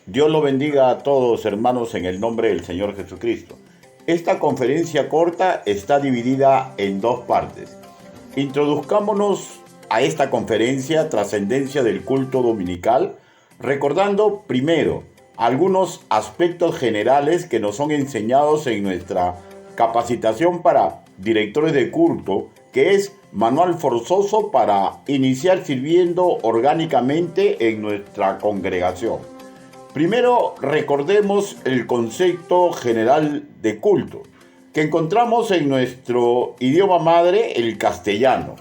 Dios lo bendiga a todos, hermanos, en el nombre del Señor Jesucristo. Esta conferencia corta está dividida en dos partes. Introduzcámonos a esta conferencia Trascendencia del Culto Dominical, recordando primero algunos aspectos generales que nos son enseñados en nuestra capacitación para directores de culto, que es manual forzoso para iniciar sirviendo orgánicamente en nuestra congregación. Primero, recordemos el concepto general de culto, que encontramos en nuestro idioma madre, el castellano.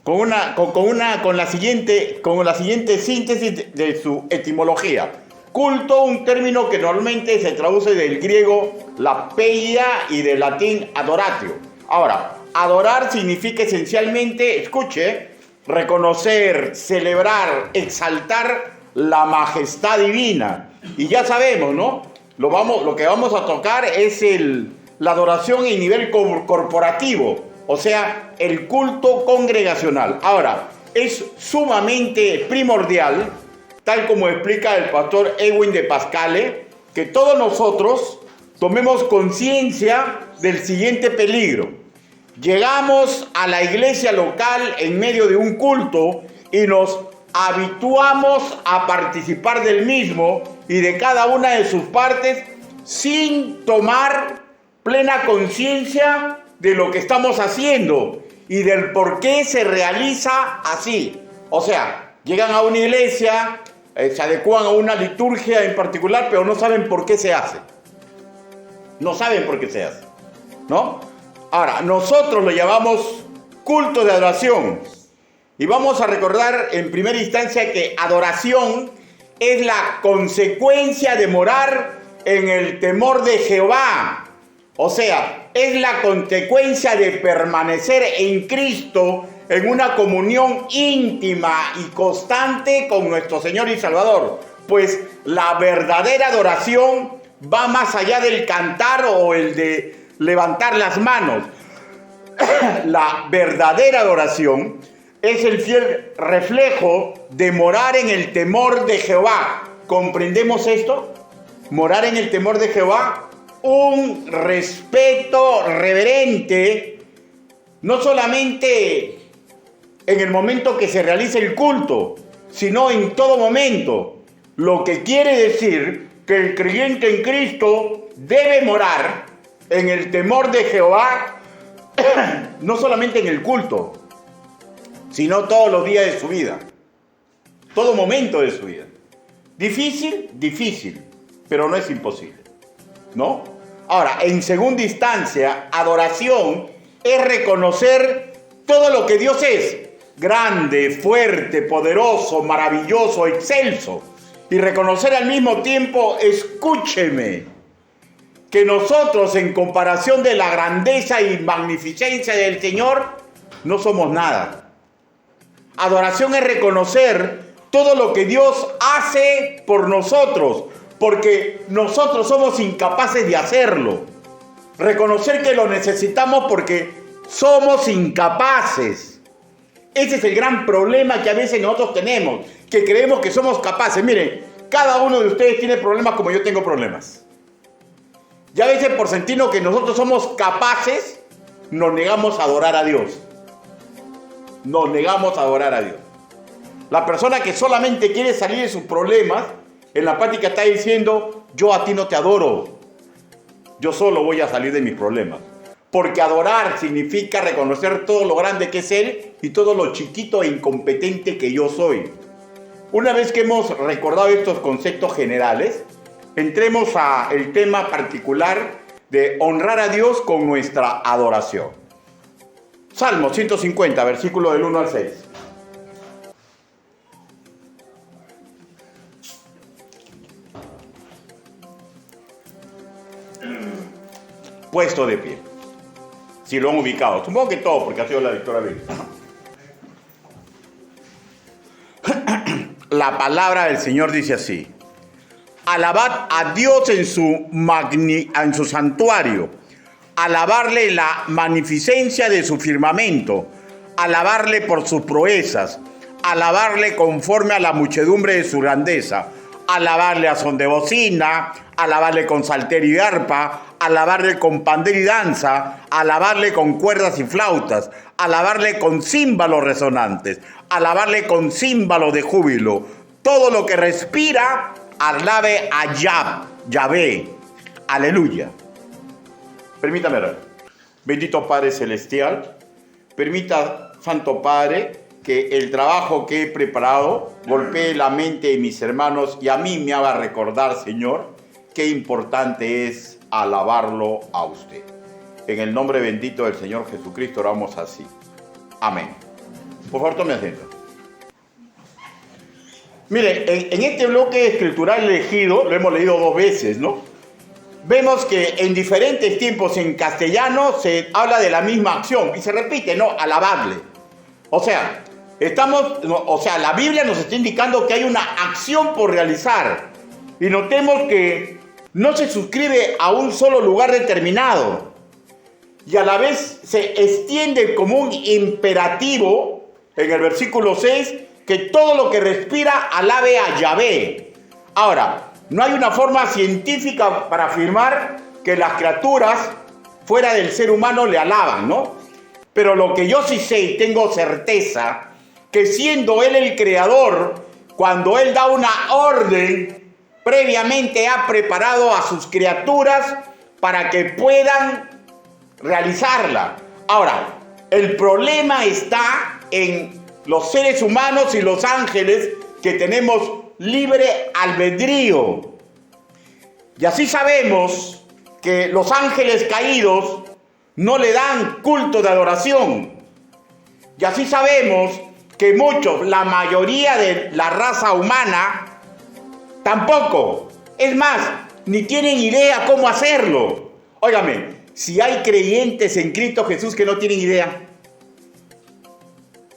Con la siguiente síntesis de su etimología. Culto, un término que normalmente se traduce del griego la peia y del latín adoratio. Ahora, adorar significa esencialmente, escuche, reconocer, celebrar, exaltar la majestad divina. Y ya sabemos, ¿no? Lo que vamos a tocar es la adoración en nivel corporativo, o sea, el culto congregacional. Ahora, es sumamente primordial, tal como explica el pastor Edwin de Pascale, que todos nosotros tomemos conciencia del siguiente peligro. Llegamos a la iglesia local en medio de un culto y nos habituamos a participar del mismo y de cada una de sus partes sin tomar plena conciencia de lo que estamos haciendo y del por qué se realiza así. O sea, llegan a una iglesia, se adecúan a una liturgia en particular, pero no saben por qué se hace. No saben por qué se hace, ¿no? Ahora, nosotros lo llamamos culto de adoración. Y vamos a recordar en primera instancia que adoración es la consecuencia de morar en el temor de Jehová. O sea, es la consecuencia de permanecer en Cristo en una comunión íntima y constante con nuestro Señor y Salvador. Pues la verdadera adoración va más allá del cantar o el de levantar las manos. La verdadera adoración es el fiel reflejo de morar en el temor de Jehová. ¿Comprendemos esto? Morar en el temor de Jehová, un respeto reverente, no solamente en el momento que se realiza el culto, sino en todo momento. Lo que quiere decir que el creyente en Cristo debe morar en el temor de Jehová, no solamente en el culto, sino todos los días de su vida, todo momento de su vida. Difícil, difícil, pero no es imposible, ¿no? Ahora, en segunda instancia, adoración es reconocer todo lo que Dios es, grande, fuerte, poderoso, maravilloso, excelso, y reconocer al mismo tiempo, escúcheme, que nosotros en comparación de la grandeza y magnificencia del Señor, no somos nada. Adoración es reconocer todo lo que Dios hace por nosotros, porque nosotros somos incapaces de hacerlo. Reconocer que lo necesitamos porque somos incapaces. Ese es el gran problema que a veces nosotros tenemos, que creemos que somos capaces. Miren, cada uno de ustedes tiene problemas como yo tengo problemas. Y a veces por sentirnos que nosotros somos capaces, nos negamos a adorar a Dios. Nos negamos a adorar a Dios. La persona que solamente quiere salir de sus problemas, en la práctica está diciendo, yo a ti no te adoro, yo solo voy a salir de mis problemas. Porque adorar significa reconocer todo lo grande que es Él y todo lo chiquito e incompetente que yo soy. Una vez que hemos recordado estos conceptos generales, entremos al tema particular de honrar a Dios con nuestra adoración. Salmo 150, versículo del 1 al 6. Puesto de pie. Si lo han ubicado. Supongo que todo, porque ha sido la lectura bíblica. La palabra del Señor dice así: alabad a Dios en su santuario, alabarle la magnificencia de su firmamento, alabarle por sus proezas, alabarle conforme a la muchedumbre de su grandeza, alabarle a son de bocina, alabarle con salterio y arpa, alabarle con pandero y danza, alabarle con cuerdas y flautas, alabarle con címbalos resonantes, alabarle con címbalos de júbilo. Todo lo que respira, alabe a Yahvé. Aleluya. Permítame orar. Bendito Padre Celestial, permita, Santo Padre, que el trabajo que he preparado golpee la mente de mis hermanos y a mí me haga recordar, Señor, qué importante es alabarlo a usted. En el nombre bendito del Señor Jesucristo oramos así. Amén. Por favor, tome asiento. Mire, en este bloque escritural elegido, lo hemos leído 2 veces, ¿no? Vemos que en diferentes tiempos en castellano se habla de la misma acción y se repite, ¿no? Alabarle. O sea, la Biblia nos está indicando que hay una acción por realizar. Y notemos que no se suscribe a un solo lugar determinado. Y a la vez se extiende como un imperativo en el versículo 6, que todo lo que respira alabe a Yahvé. Ahora, no hay una forma científica para afirmar que las criaturas fuera del ser humano le alaban, ¿no? Pero lo que yo sí sé y tengo certeza, que siendo Él el creador, cuando Él da una orden, previamente ha preparado a sus criaturas para que puedan realizarla. Ahora, el problema está en los seres humanos y los ángeles, que tenemos libre albedrío. Y así sabemos que los ángeles caídos no le dan culto de adoración. Y así sabemos que muchos, la mayoría de la raza humana, tampoco. Es más, ni tienen idea cómo hacerlo. Óigame, si hay creyentes en Cristo Jesús que no tienen idea,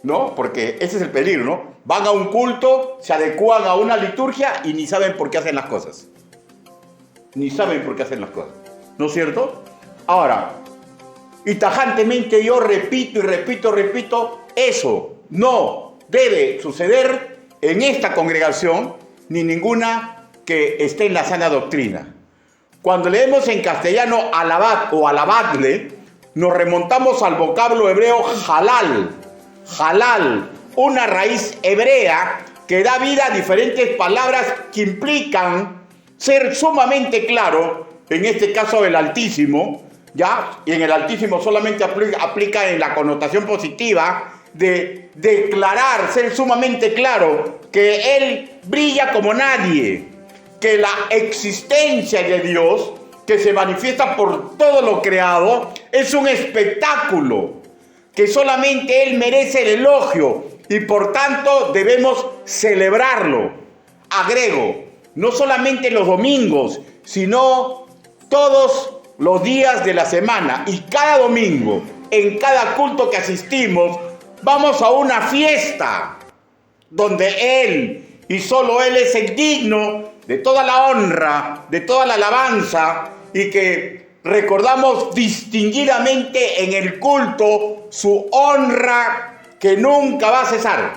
¿no? Porque ese es el peligro, ¿no? Van a un culto, se adecúan a una liturgia y ni saben por qué hacen las cosas. Ni saben por qué hacen las cosas. ¿No es cierto? Ahora, y tajantemente yo repito y repito, eso no debe suceder en esta congregación, ni ninguna que esté en la sana doctrina. Cuando leemos en castellano alabad o alabadle, nos remontamos al vocablo hebreo halal. Halal, una raíz hebrea que da vida a diferentes palabras que implican ser sumamente claro, en este caso el Altísimo, ¿ya? Y en el Altísimo solamente aplica en la connotación positiva de declarar, ser sumamente claro, que Él brilla como nadie, que la existencia de Dios, que se manifiesta por todo lo creado, es un espectáculo, que solamente Él merece el elogio y por tanto debemos celebrarlo. Agrego, no solamente los domingos, sino todos los días de la semana y cada domingo, en cada culto que asistimos, vamos a una fiesta donde Él y solo Él es el digno de toda la honra, de toda la alabanza, y que recordamos distinguidamente en el culto su honra que nunca va a cesar.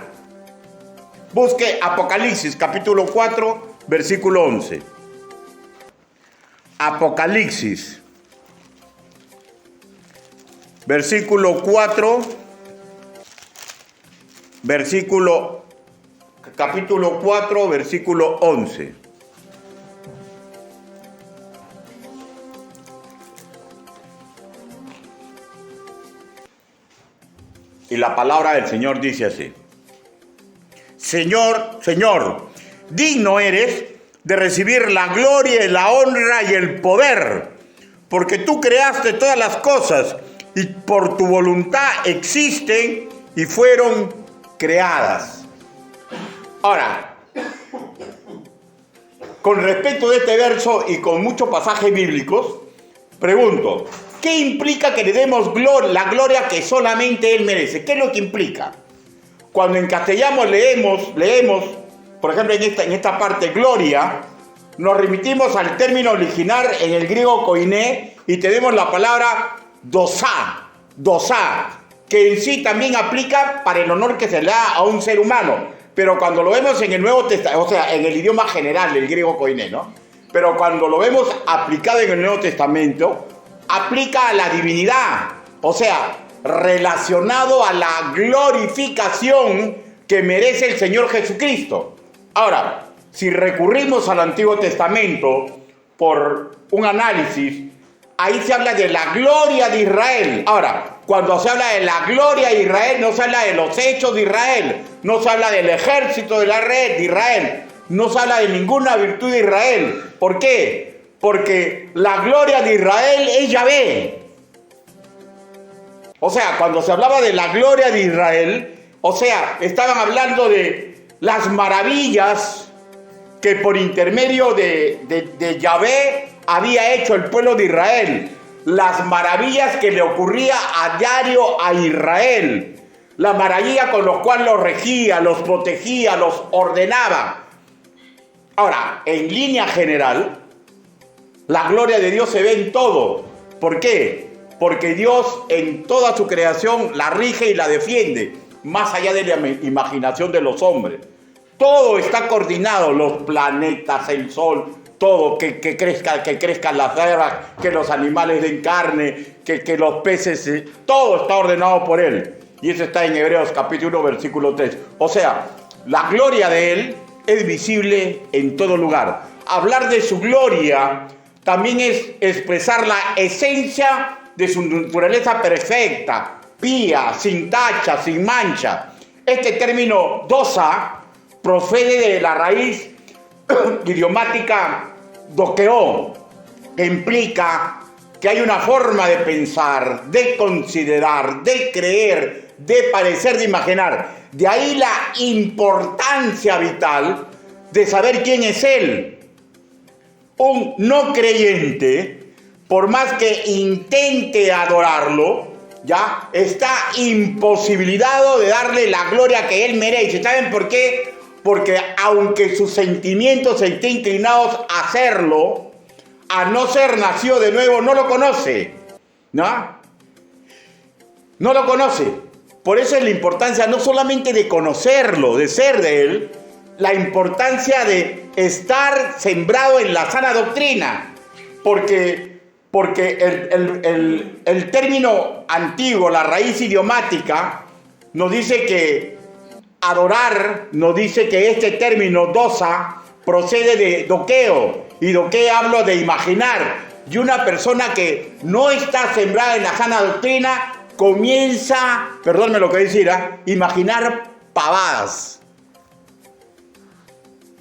Busque Apocalipsis capítulo 4, versículo 11. Apocalipsis, versículo 4, capítulo 4, versículo 11. Y la palabra del Señor dice así: Señor, Señor, digno eres de recibir la gloria y la honra y el poder, porque tú creaste todas las cosas y por tu voluntad existen y fueron creadas. Ahora, con respecto de este verso y con muchos pasajes bíblicos, pregunto, ¿qué implica que le demos la gloria que solamente Él merece? ¿Qué es lo que implica? Cuando en castellano leemos, por ejemplo, en esta parte, gloria, nos remitimos al término original en el griego koiné y tenemos la palabra dosá, que en sí también aplica para el honor que se le da a un ser humano. Pero cuando lo vemos en el Nuevo Testamento, o sea, en el idioma general, el griego koiné, ¿no? Pero cuando lo vemos aplicado en el Nuevo Testamento, aplica a la divinidad. O sea, relacionado a la glorificación que merece el Señor Jesucristo. Ahora, si recurrimos al Antiguo Testamento por un análisis, ahí se habla de la gloria de Israel. Ahora, cuando se habla de la gloria de Israel, no se habla de los hechos de Israel, no se habla del ejército de la red de Israel, no se habla de ninguna virtud de Israel. ¿Por qué? Porque la gloria de Israel es Yahvé. O sea, cuando se hablaba de la gloria de Israel, o sea, estaban hablando de las maravillas que por intermedio de Yahvé había hecho el pueblo de Israel. Las maravillas que le ocurría a diario a Israel. La maravilla con los cuales los regía, los protegía, los ordenaba. Ahora, en línea general, la gloria de Dios se ve en todo. ¿Por qué? Porque Dios en toda su creación la rige y la defiende, más allá de la imaginación de los hombres. Todo está coordinado, los planetas, el sol, todo, que crezcan las hierbas, que los animales den carne, que los peces, todo está ordenado por Él. Y eso está en Hebreos capítulo 1, versículo 3. O sea, la gloria de Él es visible en todo lugar. Hablar de su gloria también es expresar la esencia de su naturaleza perfecta, pía, sin tacha, sin mancha. Este término doxa procede de la raíz idiomática doqueo, que implica que hay una forma de pensar, de considerar, de creer, de parecer, de imaginar. De ahí la importancia vital de saber quién es Él. Un no creyente, por más que intente adorarlo, ya está imposibilitado de darle la gloria que Él merece. ¿Saben por qué? Porque aunque sus sentimientos estén inclinados a hacerlo, a no ser nacido de nuevo, no lo conoce, ¿no? No lo conoce. Por eso es la importancia no solamente de conocerlo, de ser de Él, la importancia de estar sembrado en la sana doctrina. Porque el término antiguo, la raíz idiomática, nos dice que adorar, nos dice que este término doxa procede de doqueo, y doqueo hablo de imaginar, y una persona que no está sembrada en la sana doctrina comienza, perdónme lo que decir, imaginar pavadas,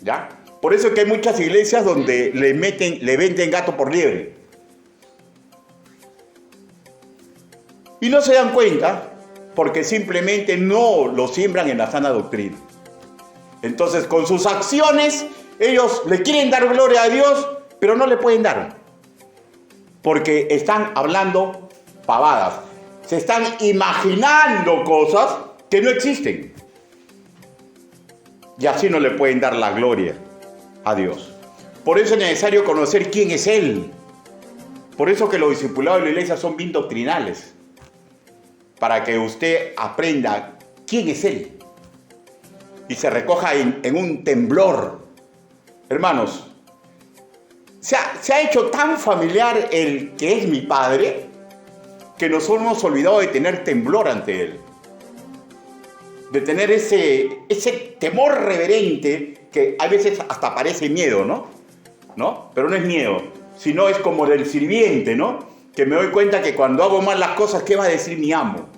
¿ya? Por eso es que hay muchas iglesias donde le venden gato por liebre, y no se dan cuenta, porque simplemente no lo siembran en la sana doctrina. Entonces, con sus acciones, ellos le quieren dar gloria a Dios, pero no le pueden dar. Porque están hablando pavadas. Se están imaginando cosas que no existen. Y así no le pueden dar la gloria a Dios. Por eso es necesario conocer quién es Él. Por eso que los discipulados de la iglesia son bien doctrinales. Para que usted aprenda quién es Él y se recoja en un temblor. Hermanos, se ha hecho tan familiar el que es mi Padre que nos hemos olvidado de tener temblor ante Él, de tener ese temor reverente que a veces hasta parece miedo, ¿no? Pero no es miedo, sino es como del sirviente, ¿no? Que me doy cuenta que cuando hago mal las cosas, ¿qué va a decir mi amo?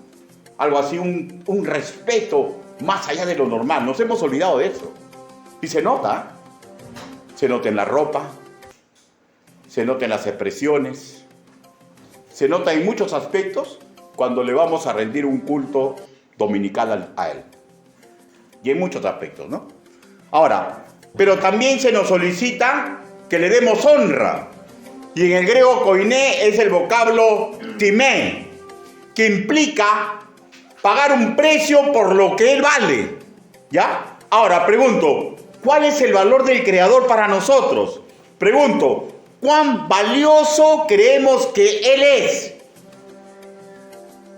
Algo así, un respeto más allá de lo normal. Nos hemos olvidado de eso. Y se nota en la ropa, se nota en las expresiones, se nota en muchos aspectos cuando le vamos a rendir un culto dominical a Él. Y en muchos aspectos, ¿no? Ahora, pero también se nos solicita que le demos honra. Y en el griego koiné es el vocablo timé, que implica pagar un precio por lo que Él vale, ¿ya? Ahora, pregunto, ¿cuál es el valor del Creador para nosotros? Pregunto, ¿cuán valioso creemos que Él es?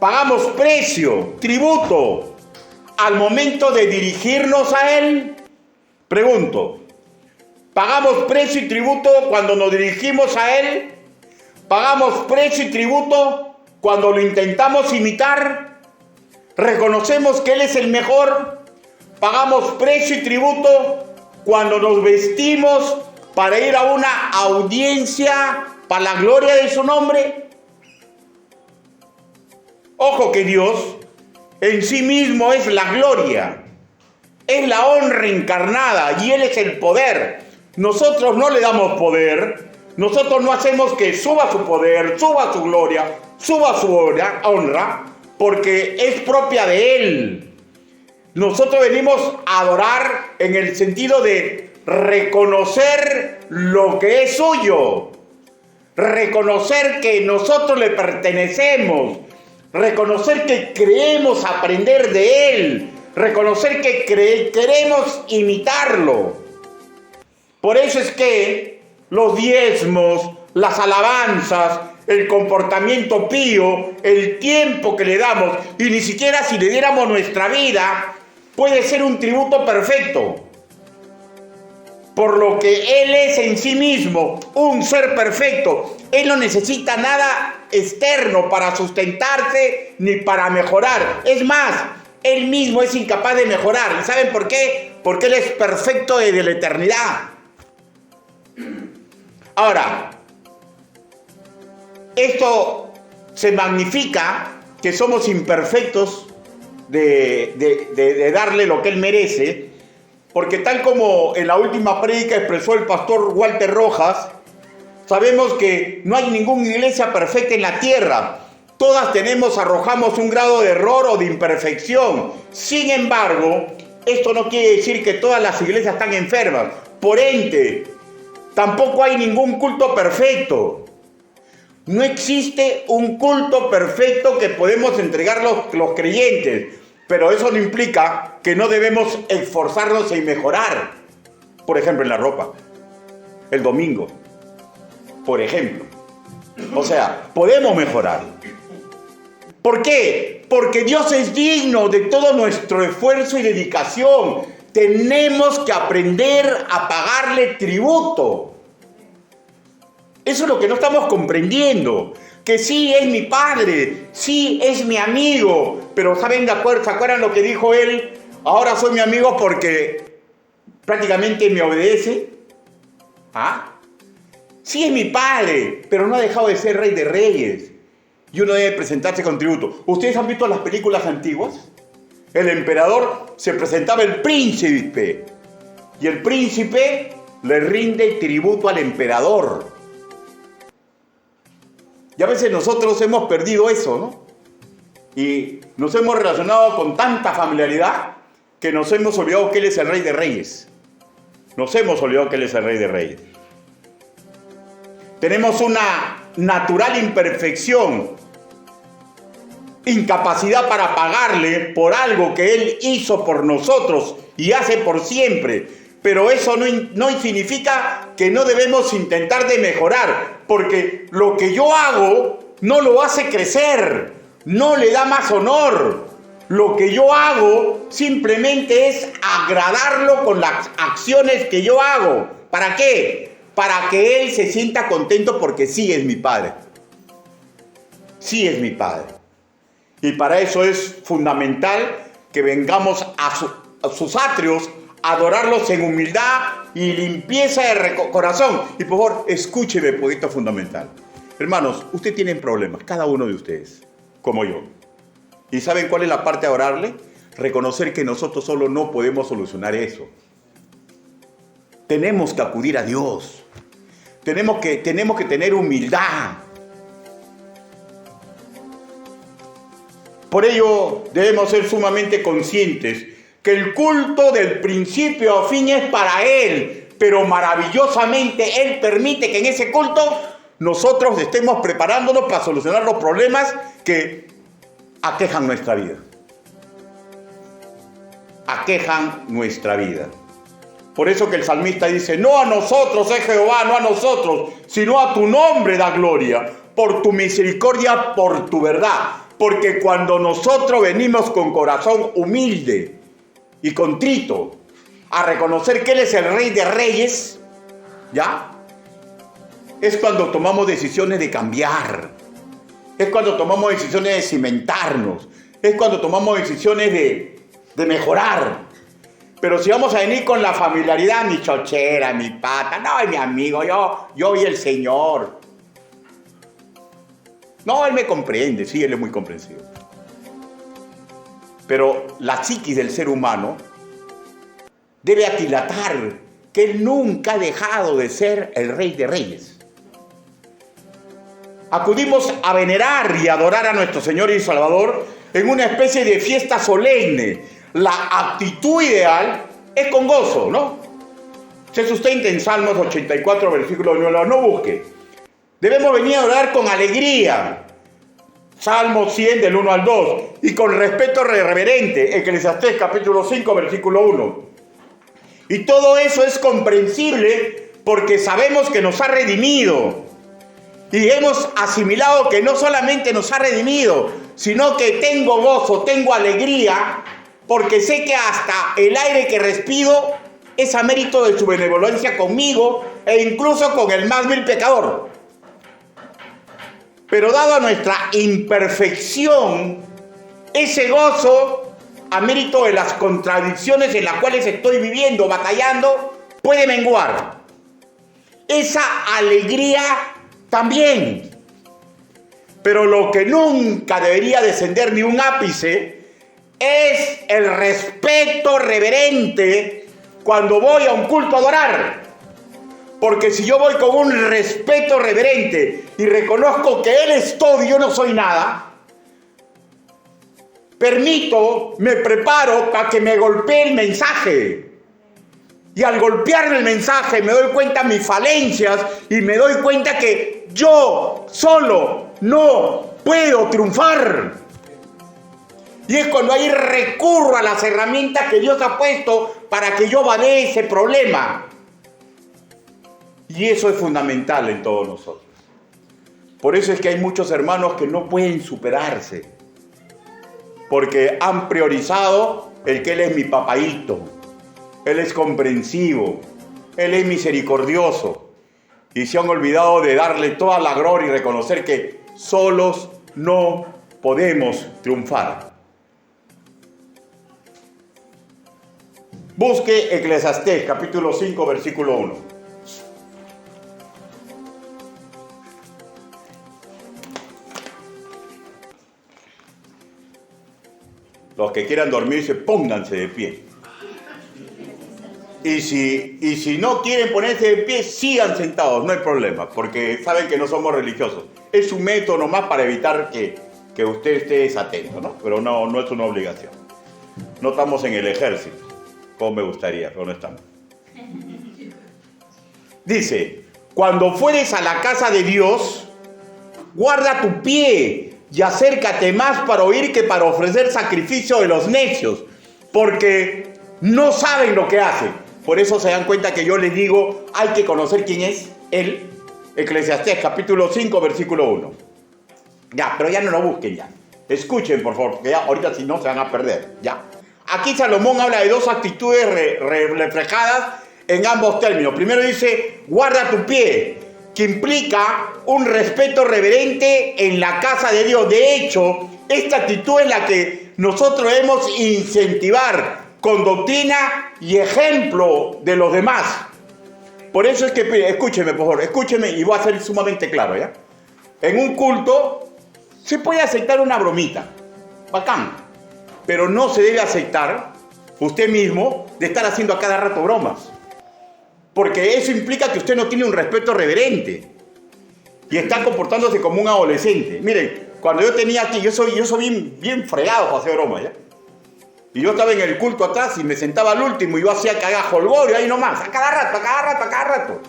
pagamos precio, tributo, al momento de dirigirnos a Él? Pregunto, ¿pagamos precio y tributo cuando nos dirigimos a Él? ¿Pagamos precio y tributo cuando lo intentamos imitar? ¿Reconocemos que Él es el mejor? ¿Pagamos precio y tributo cuando nos vestimos para ir a una audiencia para la gloria de su nombre? Ojo que Dios en sí mismo es la gloria, es la honra encarnada y Él es el poder. Nosotros no le damos poder, nosotros no hacemos que suba su poder, suba su gloria, suba su honra, porque es propia de Él. Nosotros venimos a adorar en el sentido de reconocer lo que es suyo, reconocer que nosotros le pertenecemos, reconocer que creemos aprender de Él, reconocer que queremos imitarlo. Por eso es que los diezmos, las alabanzas, el comportamiento pío, el tiempo que le damos, y ni siquiera si le diéramos nuestra vida, puede ser un tributo perfecto. Por lo que Él es en sí mismo un ser perfecto. Él no necesita nada externo para sustentarse ni para mejorar. Es más, Él mismo es incapaz de mejorar. ¿Y saben por qué? Porque Él es perfecto desde la eternidad. Ahora, esto se magnifica que somos imperfectos de darle lo que Él merece, porque tal como en la última prédica expresó el pastor Walter Rojas, sabemos que no hay ninguna iglesia perfecta en la tierra. Todas arrojamos un grado de error o de imperfección. Sin embargo, esto no quiere decir que todas las iglesias están enfermas. Por ende, tampoco hay ningún culto perfecto. No existe un culto perfecto que podemos entregar los creyentes, pero eso no implica que no debemos esforzarnos en mejorar. Por ejemplo, en la ropa, el domingo, por ejemplo. O sea, podemos mejorar. ¿Por qué? Porque Dios es digno de todo nuestro esfuerzo y dedicación. Tenemos que aprender a pagarle tributo. Eso es lo que no estamos comprendiendo. Que sí es mi padre, sí es mi amigo, pero ¿saben de acuerdo? ¿Se acuerdan lo que dijo él? Ahora soy mi amigo porque prácticamente me obedece. ¿Ah? Sí es mi padre, pero no ha dejado de ser rey de reyes. Y uno debe presentarse con tributo. ¿Ustedes han visto las películas antiguas? El emperador se presentaba el príncipe y el príncipe le rinde tributo al emperador. Y a veces nosotros hemos perdido eso, ¿no? Y nos hemos relacionado con tanta familiaridad que nos hemos olvidado que Él es el Rey de Reyes. Nos hemos olvidado que Él es el Rey de Reyes. Tenemos una natural imperfección, incapacidad para pagarle por algo que Él hizo por nosotros y hace por siempre. Pero eso no significa que no debemos intentar de mejorar, porque lo que yo hago no lo hace crecer, no le da más honor. Lo que yo hago simplemente es agradarlo con las acciones que yo hago. ¿Para qué? Para que Él se sienta contento porque sí es mi Padre. Sí es mi Padre. Y para eso es fundamental que vengamos a sus atrios, adorarlos en humildad y limpieza de corazón. Y por favor, escúcheme, porque esto es fundamental. Hermanos, ustedes tienen problemas, cada uno de ustedes, como yo. ¿Y saben cuál es la parte de orarle? Reconocer que nosotros solo no podemos solucionar eso. Tenemos que acudir a Dios. Tenemos que tener humildad. Por ello, debemos ser sumamente conscientes que el culto del principio a fin es para Él, pero maravillosamente Él permite que en ese culto nosotros estemos preparándonos para solucionar los problemas que aquejan nuestra vida. Aquejan nuestra vida. Por eso que el salmista dice, no a nosotros, Jehová, no a nosotros, sino a tu nombre da gloria, por tu misericordia, por tu verdad. Porque cuando nosotros venimos con corazón humilde y contrito a reconocer que Él es el Rey de Reyes, ¿ya? Es cuando tomamos decisiones de cambiar. Es cuando tomamos decisiones de cimentarnos. Es cuando tomamos decisiones de mejorar. Pero si vamos a venir con la familiaridad, mi chochera, mi pata, no, mi amigo, yo y el Señor. No, Él me comprende, sí, Él es muy comprensivo. Pero la psiquis del ser humano debe aquilatar que Él nunca ha dejado de ser el Rey de Reyes. Acudimos a venerar y adorar a nuestro Señor y Salvador en una especie de fiesta solemne. La actitud ideal es con gozo, ¿no? Se sustenta en Salmos 84, versículo 9, no busque. Debemos venir a orar con alegría. Salmo 100 del 1 al 2. Y con respeto reverente. Eclesiastés capítulo 5 versículo 1. Y todo eso es comprensible porque sabemos que nos ha redimido. Y hemos asimilado que no solamente nos ha redimido, sino que tengo gozo, tengo alegría, porque sé que hasta el aire que respiro es a mérito de su benevolencia conmigo e incluso con el más vil pecador. Pero dado nuestra imperfección, ese gozo, a mérito de las contradicciones en las cuales estoy viviendo, batallando, puede menguar. Esa alegría también. Pero lo que nunca debería descender ni un ápice es el respeto reverente cuando voy a un culto a adorar. Porque si yo voy con un respeto reverente y reconozco que Él es todo y yo no soy nada, me preparo para que me golpee el mensaje. Y al golpearme el mensaje me doy cuenta de mis falencias y me doy cuenta que yo solo no puedo triunfar. Y es cuando ahí recurro a las herramientas que Dios ha puesto para que yo banee ese problema. Y eso es fundamental en todos nosotros. Por eso es que hay muchos hermanos que no pueden superarse. Porque han priorizado el que Él es mi papaíto. Él es comprensivo. Él es misericordioso. Y se han olvidado de darle toda la gloria y reconocer que solos no podemos triunfar. Busque Eclesiastés, capítulo 5, versículo 1. Los que quieran dormirse, pónganse de pie. Y si no quieren ponerse de pie, sigan sentados, no hay problema, porque saben que no somos religiosos. Es un método nomás para evitar que usted esté desatento, ¿no? Pero no es una obligación. No estamos en el ejército, como me gustaría, pero no estamos. Dice, cuando fueres a la casa de Dios, guarda tu pie y acércate más para oír que para ofrecer sacrificio de los necios, porque no saben lo que hacen. Por eso se dan cuenta que yo les digo, hay que conocer quién es Él. Eclesiastés capítulo 5, versículo 1. Ya, pero ya no lo busquen ya. Escuchen, por favor, porque ya ahorita si no se van a perder. Ya. Aquí Salomón habla de dos actitudes reflejadas en ambos términos. Primero dice, guarda tu pie, que implica un respeto reverente en la casa de Dios. De hecho, esta actitud es la que nosotros debemos incentivar con doctrina y ejemplo de los demás. Por eso es que, escúcheme por favor, escúcheme y voy a ser sumamente claro, ¿ya? En un culto se puede aceptar una bromita, bacán, pero no se debe aceptar usted mismo de estar haciendo a cada rato bromas. Porque eso implica que usted no tiene un respeto reverente y está comportándose como un adolescente. Miren, cuando yo tenía aquí, yo soy bien fregado para hacer bromas, ¿ya? Y yo estaba en el culto atrás y me sentaba al último y yo hacía cagajo el gol y ahí nomás, a cada rato.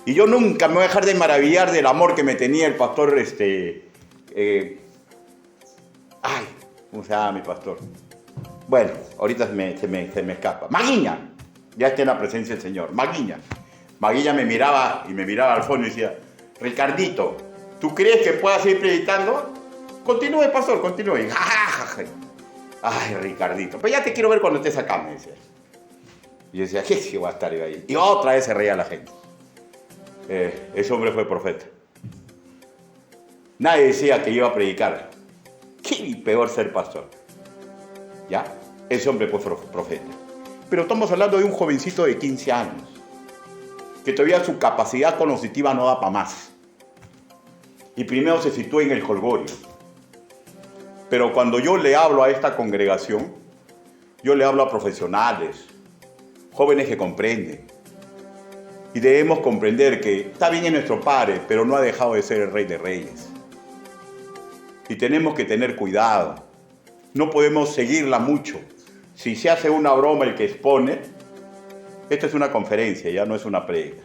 Y yo nunca me voy a dejar de maravillar del amor que me tenía el pastor, ¿cómo se llama mi pastor? Bueno, ahorita se me escapa. Maguiña. Ya está en la presencia del Señor. Maguiña me miraba al fondo y decía, Ricardito, ¿tú crees que puedas ir predicando? Continúe, pastor, continúe. Ay, Ricardito, pues ya te quiero ver cuando estés acá, me decía. Y yo decía, ¿qué si va a estar yo ahí? Y otra vez se reía la gente. Ese hombre fue profeta. Nadie decía que iba a predicar. Qué peor ser pastor. ¿Ya? Ese hombre fue profeta. Pero estamos hablando de un jovencito de 15 años, que todavía su capacidad cognitiva no da para más. Y primero se sitúa en el jolgorio. Pero cuando yo le hablo a esta congregación, yo le hablo a profesionales, jóvenes que comprenden. Y debemos comprender que está bien en nuestro Padre, pero no ha dejado de ser el Rey de Reyes. Y tenemos que tener cuidado. No podemos seguirla mucho. Si se hace una broma el que expone, esto es una conferencia, ya no es una prédica.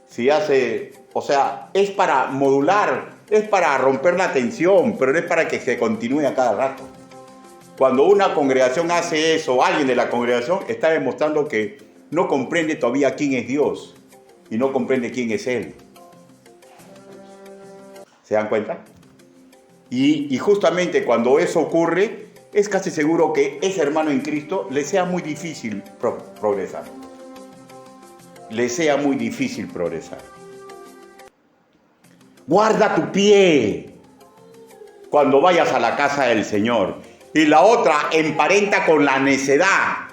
Si hace, o sea, es para modular, es para romper la tensión, pero no es para que se continúe a cada rato. Cuando una congregación hace eso, alguien de la congregación está demostrando que no comprende todavía quién es Dios y no comprende quién es Él. ¿Se dan cuenta? Y justamente cuando eso ocurre, es casi seguro que ese hermano en Cristo le sea muy difícil progresar. Le sea muy difícil progresar. Guarda tu pie cuando vayas a la casa del Señor. Y la otra, emparenta con la necedad.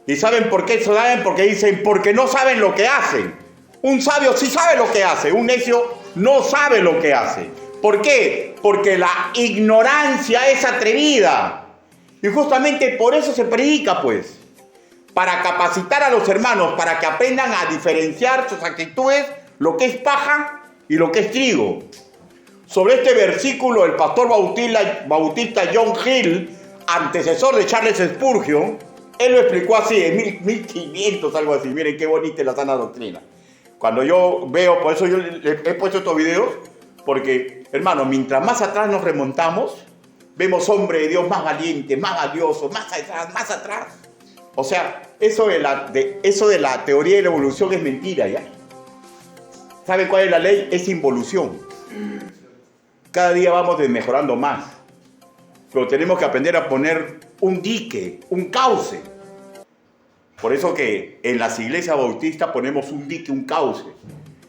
¿Y saben por qué eso saben? Porque dicen, porque no saben lo que hacen. Un sabio sí sabe lo que hace, un necio no sabe lo que hace. ¿Por qué? Porque la ignorancia es atrevida. Y justamente por eso se predica, pues. Para capacitar a los hermanos, para que aprendan a diferenciar sus actitudes, lo que es paja y lo que es trigo. Sobre este versículo, el pastor bautista John Hill, antecesor de Charles Spurgeon, él lo explicó así, en 1500, algo así. Miren qué bonita es la sana doctrina. Cuando yo veo, por eso yo he puesto estos videos, porque, hermano, mientras más atrás nos remontamos, vemos hombre de Dios más valiente, más valioso, más atrás, más atrás. O sea, eso de la teoría de la evolución es mentira, ¿ya? ¿Saben cuál es la ley? Es involución. Cada día vamos mejorando más. Pero tenemos que aprender a poner un dique, un cauce. Por eso que en las iglesias bautistas ponemos un dique, un cauce.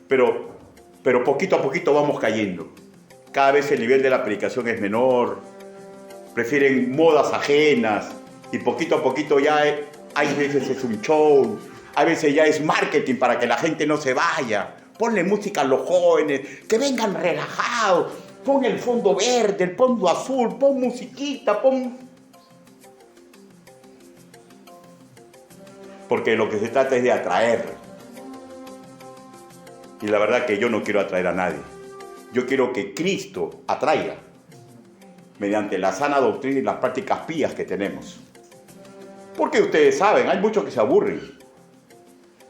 Pero poquito a poquito vamos cayendo. Cada vez el nivel de la predicación es menor. Prefieren modas ajenas. Y poquito a poquito ya hay veces es un show. A veces ya es marketing para que la gente no se vaya. Ponle música a los jóvenes, que vengan relajados. Pon el fondo verde, el fondo azul, pon musiquita, Porque lo que se trata es de atraer. Y la verdad que yo no quiero atraer a nadie. Yo quiero que Cristo atraiga mediante la sana doctrina y las prácticas pías que tenemos. Porque ustedes saben, hay muchos que se aburren.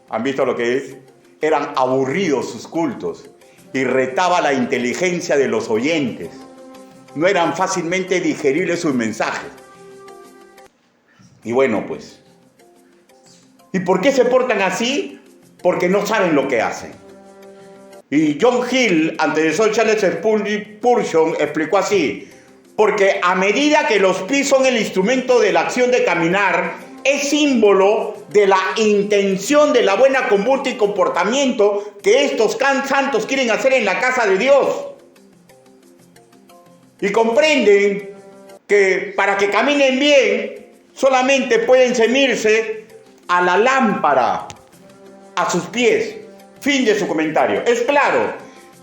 ¿Han visto lo que es? Eran aburridos sus cultos y retaba la inteligencia de los oyentes. No eran fácilmente digeribles sus mensajes. Y bueno, pues. ¿Y por qué se portan así? Porque no saben lo que hacen. Y John Hill, antecesor de Charles Spurgeon, explicó así: porque a medida que los pies son el instrumento de la acción de caminar, es símbolo de la intención de la buena conducta y comportamiento que estos santos quieren hacer en la casa de Dios. Y comprenden que para que caminen bien, solamente pueden ceñirse a la lámpara, a sus pies. Fin de su comentario. Es claro,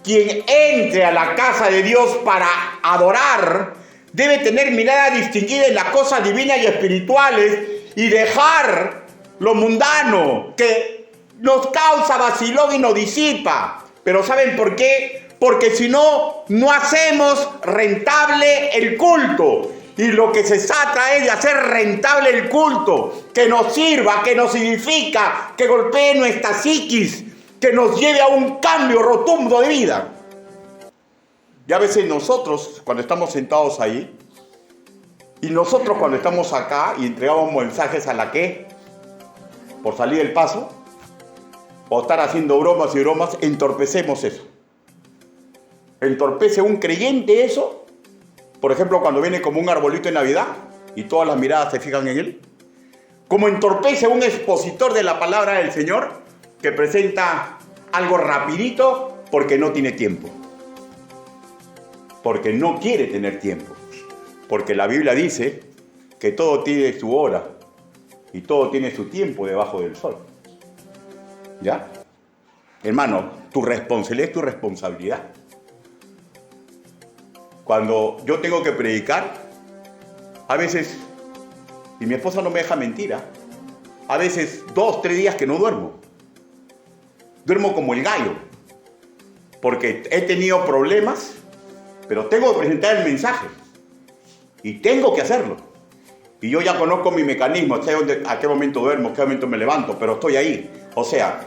quien entre a la casa de Dios para adorar, debe tener mirada distinguida en las cosas divinas y espirituales y dejar lo mundano que nos causa vacilón y nos disipa. Pero ¿saben por qué? Porque si no, no hacemos rentable el culto. Y lo que se trata es de hacer rentable el culto, que nos sirva, que nos edifica, que golpee nuestra psiquis, que nos lleve a un cambio rotundo de vida. Y a veces nosotros, cuando estamos sentados ahí, y nosotros cuando estamos acá y entregamos mensajes a la que, por salir del paso, o estar haciendo bromas y bromas, entorpecemos eso. ¿Entorpece un creyente eso? Por ejemplo, cuando viene como un arbolito de Navidad y todas las miradas se fijan en él. Como entorpece un expositor de la palabra del Señor que presenta algo rapidito porque no tiene tiempo. Porque no quiere tener tiempo. Porque la Biblia dice que todo tiene su hora y todo tiene su tiempo debajo del sol. ¿Ya? Hermano, tu responsabilidad es tu responsabilidad. Cuando yo tengo que predicar, a veces, y mi esposa no me deja mentir, a veces 2, 3 días que no duermo. Duermo como el gallo, porque he tenido problemas, pero tengo que presentar el mensaje y tengo que hacerlo. Y yo ya conozco mi mecanismo, sé a qué momento duermo, a qué momento me levanto, pero estoy ahí. O sea,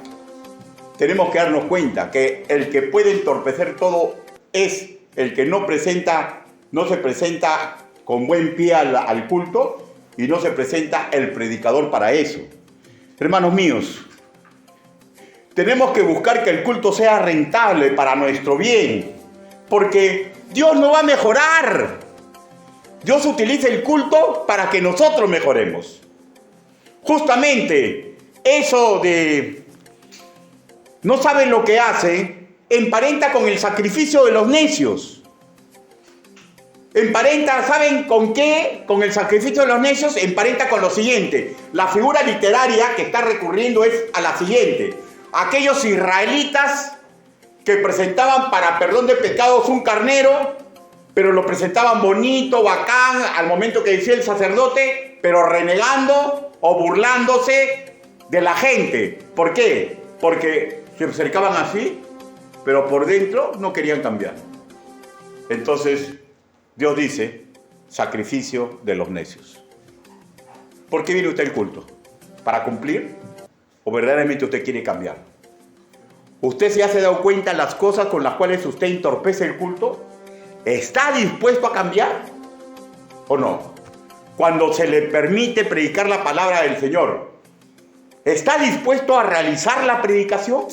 tenemos que darnos cuenta que el que puede entorpecer todo es el que no se presenta con buen pie al culto y no se presenta el predicador para eso. Hermanos míos, tenemos que buscar que el culto sea rentable para nuestro bien, porque Dios no va a mejorar. Dios utiliza el culto para que nosotros mejoremos. Justamente eso de no saben lo que hace, emparenta con el sacrificio de los necios. Emparenta, ¿saben con qué? Con el sacrificio de los necios, emparenta con lo siguiente. La figura literaria que está recurriendo es a la siguiente. Aquellos israelitas que presentaban para perdón de pecados un carnero, pero lo presentaban bonito, bacán, al momento que decía el sacerdote, pero renegando o burlándose de la gente. ¿Por qué? Porque se acercaban así, pero por dentro no querían cambiar. Entonces, Dios dice, sacrificio de los necios. ¿Por qué viene usted al culto? ¿Para cumplir? ¿O verdaderamente usted quiere cambiar? ¿Usted se ha dado cuenta de las cosas con las cuales usted entorpece el culto? ¿Está dispuesto a cambiar? ¿O no? Cuando se le permite predicar la palabra del Señor, ¿está dispuesto a realizar la predicación?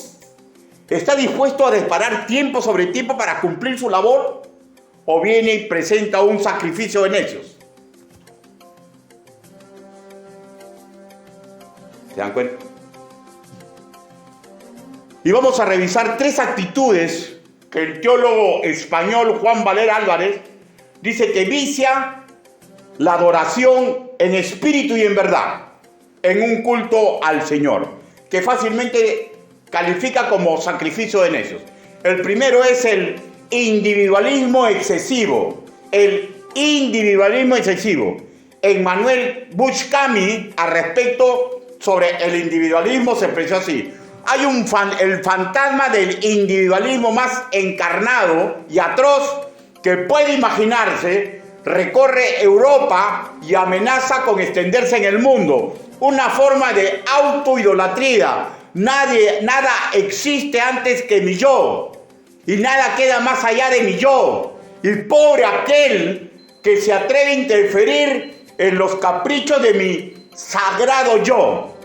¿Está dispuesto a disparar tiempo sobre tiempo para cumplir su labor? ¿O viene y presenta un sacrificio de necios? ¿Se dan cuenta? Y vamos a revisar 3 actitudes que el teólogo español Juan Valer Álvarez dice que vicia la adoración en espíritu y en verdad, en un culto al Señor, que fácilmente califica como sacrificio de necios. El primero es el individualismo excesivo. El individualismo excesivo. Emmanuel Buchkami, al respecto sobre el individualismo, se expresó así. Hay el fantasma del individualismo más encarnado y atroz que puede imaginarse, recorre Europa y amenaza con extenderse en el mundo. Una forma de autoidolatría. Nada existe antes que mi yo. Y nada queda más allá de mi yo. Y pobre aquel que se atreve a interferir en los caprichos de mi sagrado yo.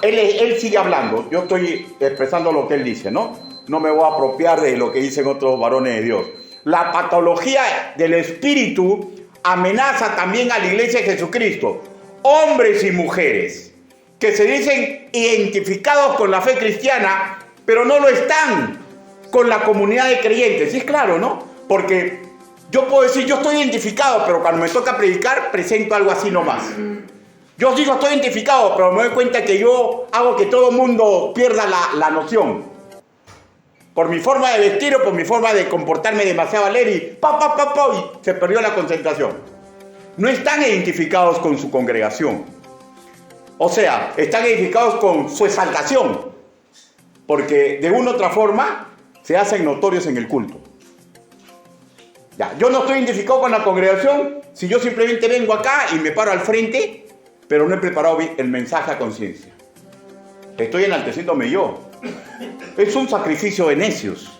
Él sigue hablando. Yo estoy expresando lo que él dice, ¿no? No me voy a apropiar de lo que dicen otros varones de Dios. La patología del espíritu amenaza también a la iglesia de Jesucristo. Hombres y mujeres que se dicen identificados con la fe cristiana, pero no lo están con la comunidad de creyentes. Sí, es claro, ¿no? Porque yo puedo decir, yo estoy identificado, pero cuando me toca predicar, presento algo así nomás. Yo digo, estoy identificado, pero me doy cuenta que yo hago que todo el mundo pierda la noción. Por mi forma de vestir o por mi forma de comportarme demasiado alegre y se perdió la concentración. No están identificados con su congregación. O sea, están identificados con su exaltación. Porque de una u otra forma se hacen notorios en el culto. Ya, yo no estoy identificado con la congregación si yo simplemente vengo acá y me paro al frente, pero no he preparado el mensaje a conciencia. Estoy enalteciéndome yo. Es un sacrificio de necios.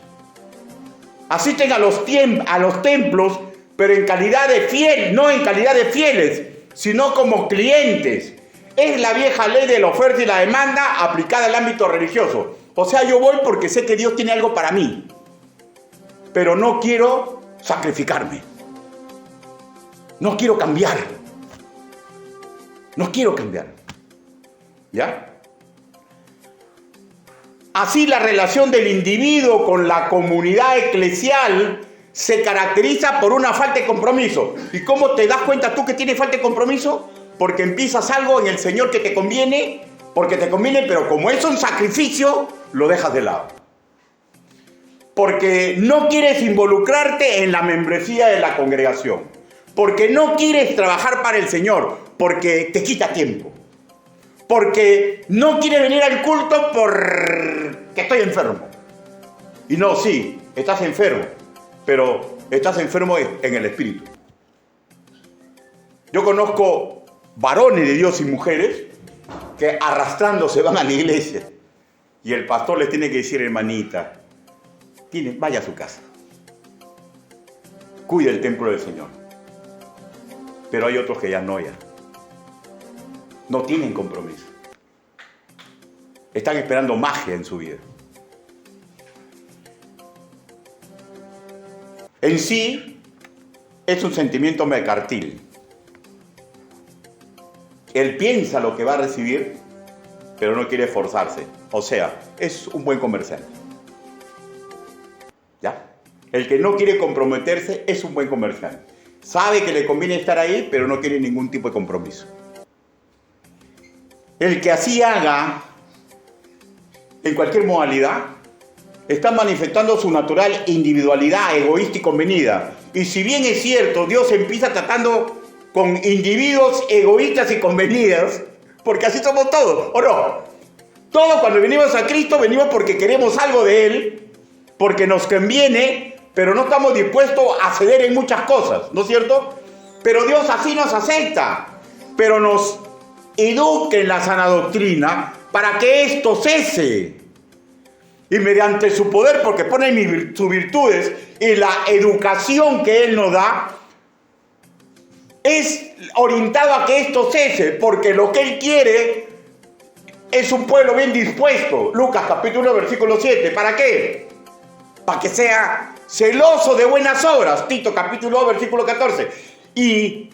Asisten a los templos, pero en calidad de fiel, no en calidad de fieles, sino como clientes. Es la vieja ley de la oferta y la demanda aplicada al ámbito religioso. O sea, yo voy porque sé que Dios tiene algo para mí, pero no quiero sacrificarme. no quiero cambiar. No quiero cambiar. ¿Ya? Así la relación del individuo con la comunidad eclesial se caracteriza por una falta de compromiso. ¿Y cómo te das cuenta tú que tienes falta de compromiso? Porque empiezas algo en el Señor que te conviene, porque te conviene, pero como es un sacrificio, lo dejas de lado. Porque no quieres involucrarte en la membresía de la congregación. Porque no quieres trabajar para el Señor, porque te quita tiempo. Porque no quieres venir al culto porque estoy enfermo. Y no, sí, estás enfermo, pero estás enfermo en el espíritu. Yo conozco varones de Dios y mujeres que arrastrándose van a la iglesia. Y el pastor les tiene que decir, hermanita, vaya a su casa. Cuide el templo del Señor. Pero hay otros que ya no tienen compromiso. Están esperando magia en su vida. En sí, es un sentimiento mercantil. Él piensa lo que va a recibir, pero no quiere esforzarse. O sea, es un buen comerciante. ¿Ya? El que no quiere comprometerse es un buen comerciante. Sabe que le conviene estar ahí, pero no quiere ningún tipo de compromiso. El que así haga, en cualquier modalidad, está manifestando su natural individualidad, egoísta y convenida. Y si bien es cierto, Dios empieza tratando con individuos egoístas y convenidos, porque así somos todos, ¿o no? Todos cuando venimos a Cristo, venimos porque queremos algo de Él, porque nos conviene, pero no estamos dispuestos a ceder en muchas cosas, ¿no es cierto? Pero Dios así nos acepta, pero nos educa en la sana doctrina para que esto cese. Y mediante su poder, porque pone sus virtudes y la educación que Él nos da, es orientado a que esto cese, porque lo que Él quiere es un pueblo bien dispuesto. Lucas capítulo 1, versículo 7. ¿Para qué? Para que sea celoso de buenas obras. Tito capítulo 2, versículo 14. Y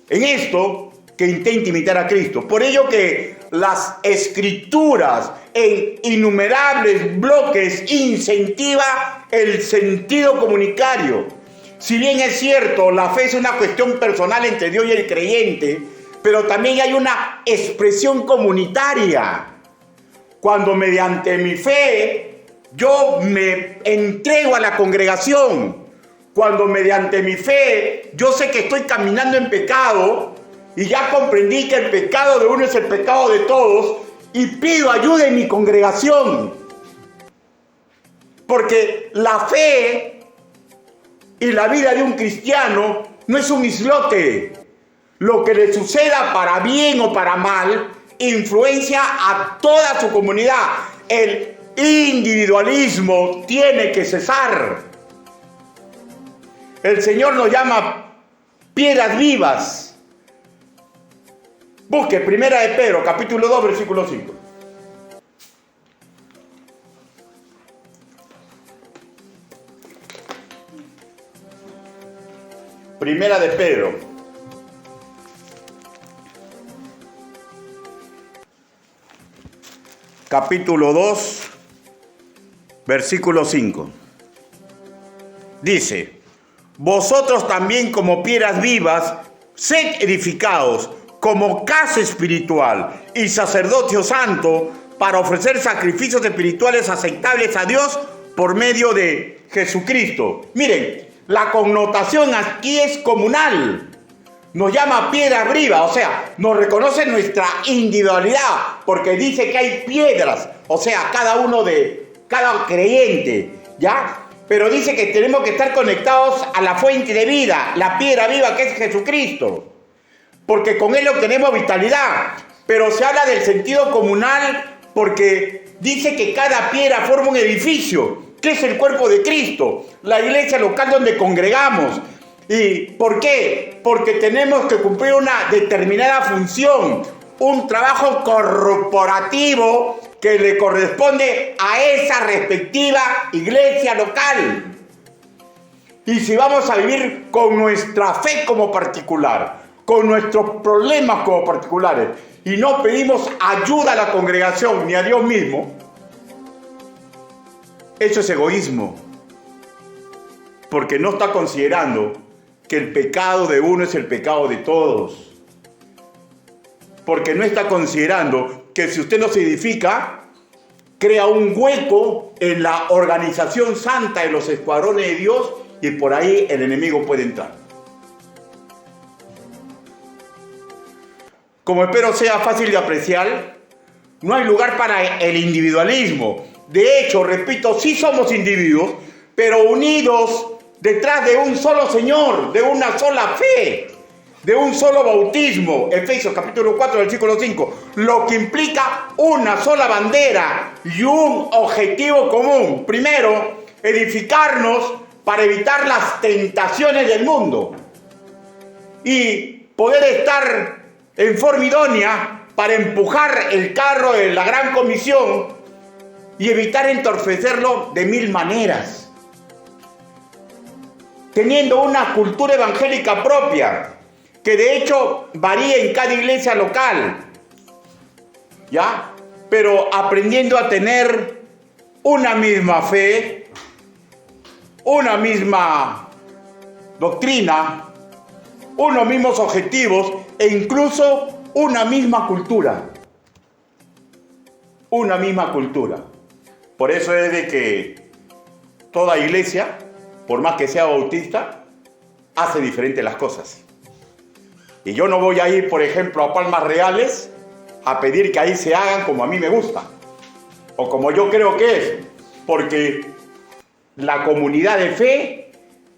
en esto que intenta imitar a Cristo. Por ello que las escrituras en innumerables bloques incentiva el sentido comunitario. Si bien es cierto, la fe es una cuestión personal entre Dios y el creyente, pero también hay una expresión comunitaria. Cuando mediante mi fe yo me entrego a la congregación, cuando mediante mi fe yo sé que estoy caminando en pecado y ya comprendí que el pecado de uno es el pecado de todos y pido ayuda en mi congregación. Porque la fe y la vida de un cristiano no es un islote. Lo que le suceda para bien o para mal influencia a toda su comunidad. El individualismo tiene que cesar. El Señor nos llama piedras vivas. Busque Primera de Pedro, capítulo 2, versículo 5. Primera de Pedro. Capítulo 2, versículo 5. Dice: vosotros también como piedras vivas, sed edificados como casa espiritual y sacerdocio santo para ofrecer sacrificios espirituales aceptables a Dios por medio de Jesucristo. Miren, la connotación aquí es comunal. Nos llama piedra viva, o sea, nos reconoce nuestra individualidad, porque dice que hay piedras, o sea, cada creyente, ¿ya? Pero dice que tenemos que estar conectados a la fuente de vida, la piedra viva que es Jesucristo, porque con Él obtenemos vitalidad. Pero se habla del sentido comunal porque dice que cada piedra forma un edificio, que es el cuerpo de Cristo, la iglesia local donde congregamos. ¿Y por qué? Porque tenemos que cumplir una determinada función, un trabajo corporativo que le corresponde a esa respectiva iglesia local. y si vamos a vivir con nuestra fe como particular, con nuestros problemas como particulares, y no pedimos ayuda a la congregación ni a Dios mismo, eso es egoísmo, porque no está considerando que el pecado de uno es el pecado de todos, porque no está considerando que si usted no se edifica, crea un hueco en la organización santa de los escuadrones de Dios y por ahí el enemigo puede entrar. Como espero sea fácil de apreciar, no hay lugar para el individualismo. De hecho, repito, sí somos individuos, pero unidos detrás de un solo Señor, de una sola fe, de un solo bautismo. Efesios capítulo 4, versículo 5. Lo que implica una sola bandera y un objetivo común. Primero, edificarnos para evitar las tentaciones del mundo. Y poder estar en forma idónea para empujar el carro de la gran comisión y evitar entorpecerlo de mil maneras. Teniendo una cultura evangélica propia, que de hecho varía en cada iglesia local, ¿ya? Pero aprendiendo a tener una misma fe, una misma doctrina, unos mismos objetivos e incluso una misma cultura. Una misma cultura. Por eso es de que toda iglesia, por más que sea bautista, hace diferente las cosas. Y yo no voy a ir, por ejemplo, a Palmas Reales a pedir que ahí se hagan como a mí me gusta, o como yo creo que es, porque la comunidad de fe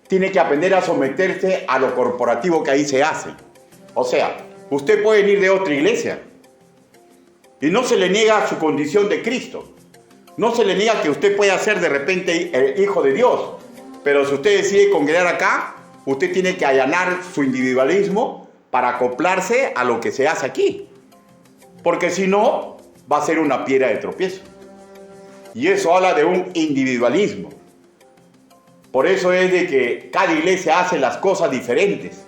tiene que aprender a someterse a lo corporativo que ahí se hace. O sea, usted puede venir de otra iglesia y no se le niega su condición de Cristo. No se le niega que usted pueda ser de repente el hijo de Dios. Pero si usted decide congregar acá, usted tiene que allanar su individualismo para acoplarse a lo que se hace aquí. Porque si no, va a ser una piedra de tropiezo. Y eso habla de un individualismo. Por eso es de que cada iglesia hace las cosas diferentes.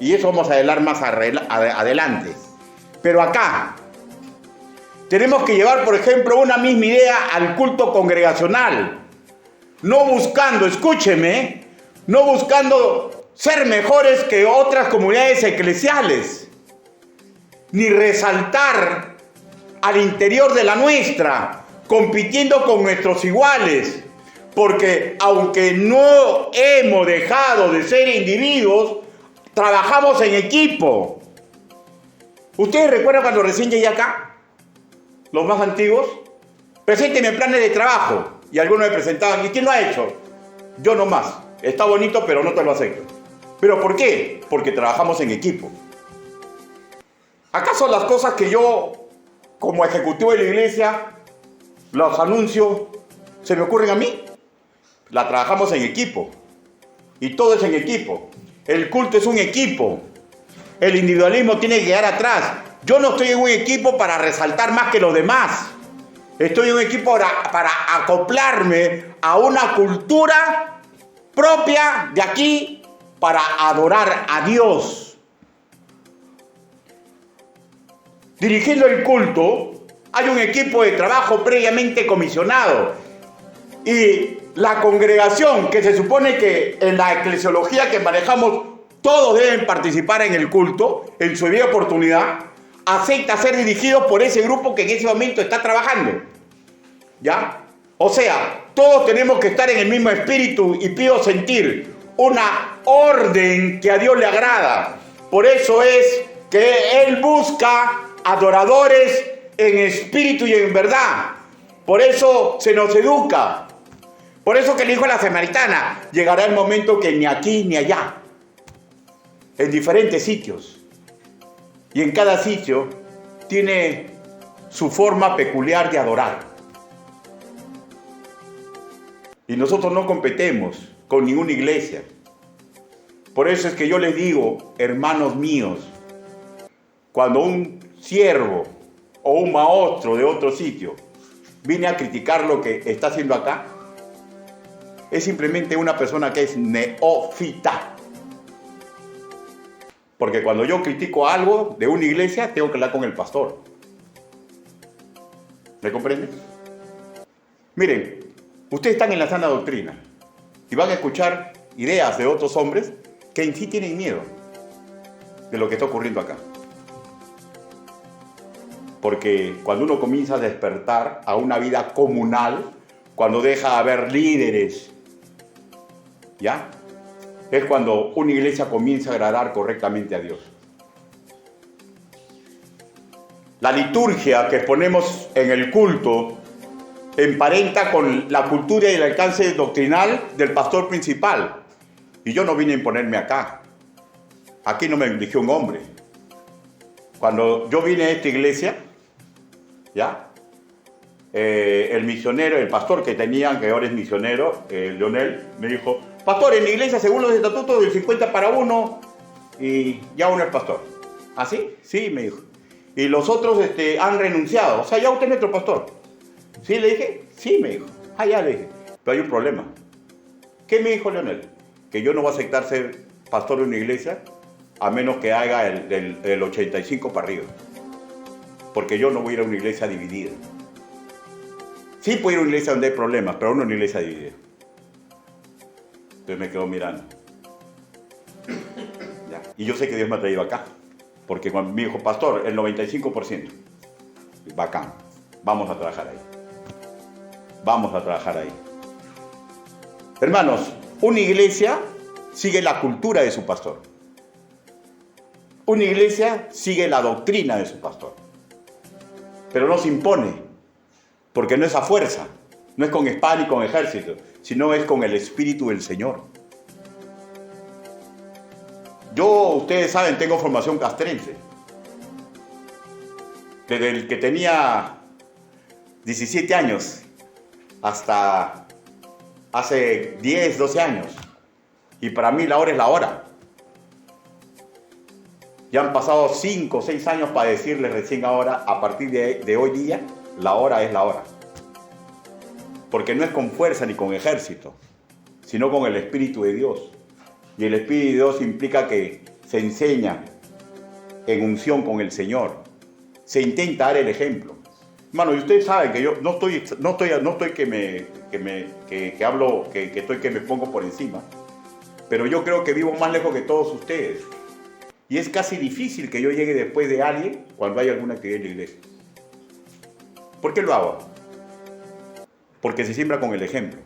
Y eso vamos a hablar más adelante. Pero acá tenemos que llevar, por ejemplo, una misma idea al culto congregacional. No buscando, escúcheme, no buscando ser mejores que otras comunidades eclesiales, ni resaltar al interior de la nuestra, compitiendo con nuestros iguales, porque aunque no hemos dejado de ser individuos, trabajamos en equipo. ¿Ustedes recuerdan cuando recién llegué acá? Los más antiguos, preséntenme planes de trabajo. Y algunos me presentaban, ¿y quién lo ha hecho? Yo nomás. Está bonito, pero no te lo acepto. ¿Pero por qué? Porque trabajamos en equipo. ¿Acaso las cosas que yo, como ejecutivo de la iglesia, los anuncio, se me ocurren a mí? La trabajamos en equipo. Y todo es en equipo. El culto es un equipo. El individualismo tiene que quedar atrás. Yo no estoy en un equipo para resaltar más que los demás. Estoy en un equipo para acoplarme a una cultura propia de aquí para adorar a Dios. Dirigiendo el culto, hay un equipo de trabajo previamente comisionado. Y la congregación, que se supone que en la eclesiología que manejamos, todos deben participar en el culto, en su debida oportunidad, acepta ser dirigido por ese grupo que en ese momento está trabajando. ¿Ya? O sea, todos tenemos que estar en el mismo espíritu y pido sentir una orden que a Dios le agrada. Por eso es que Él busca adoradores en espíritu y en verdad. Por eso se nos educa. Por eso que le dijo a la samaritana, llegará el momento que ni aquí ni allá, en diferentes sitios. Y en cada sitio tiene su forma peculiar de adorar. Y nosotros no competemos con ninguna iglesia. Por eso es que yo les digo, hermanos míos, cuando un siervo o un maestro de otro sitio viene a criticar lo que está haciendo acá, es simplemente una persona que es neófita. Porque cuando yo critico algo de una iglesia, tengo que hablar con el pastor. ¿Me comprende? Miren, ustedes están en la sana doctrina y van a escuchar ideas de otros hombres que en sí tienen miedo de lo que está ocurriendo acá. Porque cuando uno comienza a despertar a una vida comunal, cuando deja de haber líderes, ¿ya? Es cuando una iglesia comienza a agradar correctamente a Dios. La liturgia que ponemos en el culto emparenta con la cultura y el alcance doctrinal del pastor principal. Y yo no vine a imponerme acá. Aquí no me eligió un hombre. Cuando yo vine a esta iglesia, ¿ya? El misionero, el pastor que tenían, que ahora es misionero, Leonel, me dijo: pastor, en la iglesia, según los estatutos, del 50-1, y ya uno es pastor. ¿Ah, sí? Sí, me dijo. Y los otros han renunciado. O sea, ya usted es nuestro pastor. ¿Sí? Le dije. Sí, me dijo. Ah, ya le dije. Pero hay un problema. ¿Qué me dijo Leonel? Que yo no voy a aceptar ser pastor de una iglesia a menos que haga el 85 para arriba. Porque yo no voy a ir a una iglesia dividida. Sí puedo ir a una iglesia donde hay problemas, pero no a una iglesia dividida. Entonces me quedo mirando. Ya. Y yo sé que Dios me ha traído acá. Porque cuando me dijo: pastor, el 95%. Bacán. Vamos a trabajar ahí. Vamos a trabajar ahí. Hermanos, una iglesia sigue la cultura de su pastor. Una iglesia sigue la doctrina de su pastor. Pero no se impone, porque no es a fuerza, no es con espada ni con ejército, sino es con el Espíritu del Señor. Yo, ustedes saben, tengo formación castrense. Desde el que tenía 17 años hasta hace 10, 12 años. Y para mí la hora es la hora. Ya han pasado 5 o 6 años para decirles recién ahora, a partir de hoy día, la hora es la hora. Porque no es con fuerza ni con ejército, sino con el Espíritu de Dios. Y el Espíritu de Dios implica que se enseña en unción con el Señor. Se intenta dar el ejemplo. Hermano, y ustedes saben que yo no estoy que me pongo por encima. Pero yo creo que vivo más lejos que todos ustedes. Y es casi difícil que yo llegue después de alguien cuando hay alguna actividad en la iglesia. ¿Por qué lo hago? Porque se siembra con el ejemplo.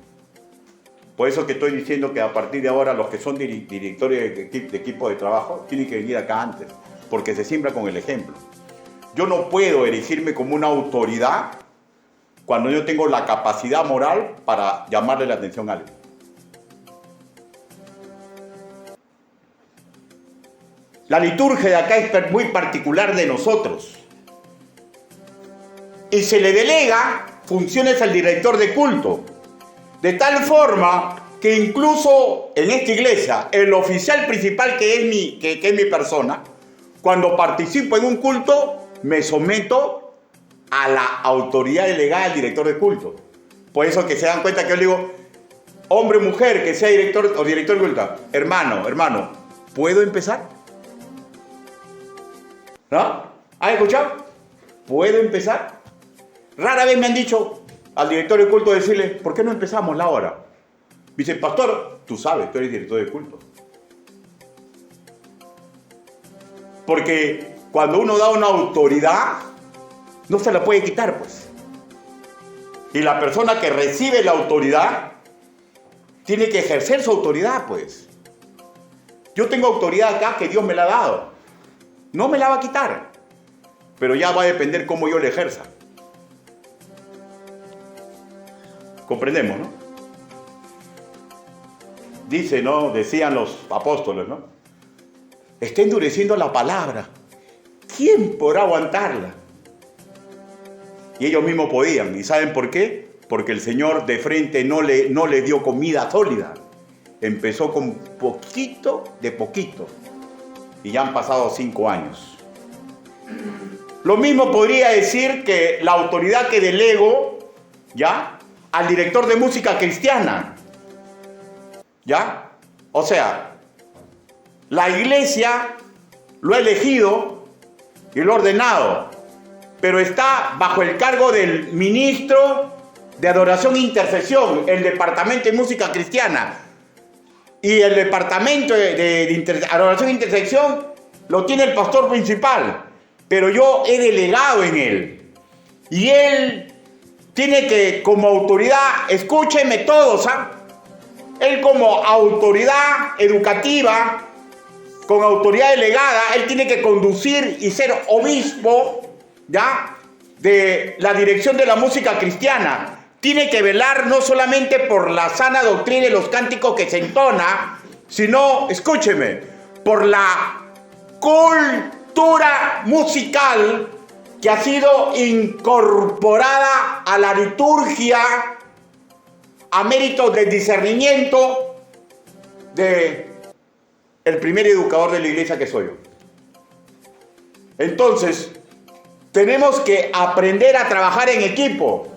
Por eso que estoy diciendo que a partir de ahora los que son directores de equipo de trabajo tienen que venir acá antes, porque se siembra con el ejemplo. Yo no puedo erigirme como una autoridad cuando yo tengo la capacidad moral para llamarle la atención a alguien. La liturgia de acá es muy particular de nosotros. Y se le delega funciones al director de culto. De tal forma que incluso en esta iglesia, el oficial principal que es mi persona, cuando participo en un culto, me someto a la autoridad delegada del director de culto. Por eso que se dan cuenta que yo digo, hombre o mujer que sea director o director de culto, hermano, ¿puedo empezar? ¿No? ¿Has escuchado? ¿Puedo empezar? Rara vez me han dicho al director de culto decirle, ¿por qué no empezamos la hora? Dice, pastor, tú sabes, tú eres director de culto. Porque cuando uno da una autoridad, no se la puede quitar, pues. Y la persona que recibe la autoridad tiene que ejercer su autoridad, pues. Yo tengo autoridad acá que Dios me la ha dado. No me la va a quitar. Pero ya va a depender cómo yo la ejerza. Comprendemos, ¿no? Dice, ¿no? Decían los apóstoles, ¿no? Está endureciendo la palabra. ¿Quién podrá aguantarla? Y ellos mismos podían. ¿Y saben por qué? Porque el Señor de frente no le dio comida sólida. Empezó con poquito de poquito. Y ya han pasado 5 años. Lo mismo podría decir que la autoridad que delego, ¿ya?, al director de música cristiana. ¿Ya? O sea, la iglesia lo ha elegido y lo ha ordenado, pero está bajo el cargo del ministro de Adoración e Intercesión, el Departamento de Música Cristiana. Y el Departamento de Adoración e Intercesión lo tiene el pastor principal, pero yo he delegado en él. Y él tiene que, como autoridad, escúchenme todos, ¿ah? Él como autoridad educativa, con autoridad delegada, él tiene que conducir y ser obispo, ¿ya?, de la dirección de la música cristiana. Tiene que velar no solamente por la sana doctrina y los cánticos que se entona, sino, escúcheme, por la cultura musical que ha sido incorporada a la liturgia a mérito del discernimiento de el primer educador de la iglesia que soy yo. Entonces, tenemos que aprender a trabajar en equipo.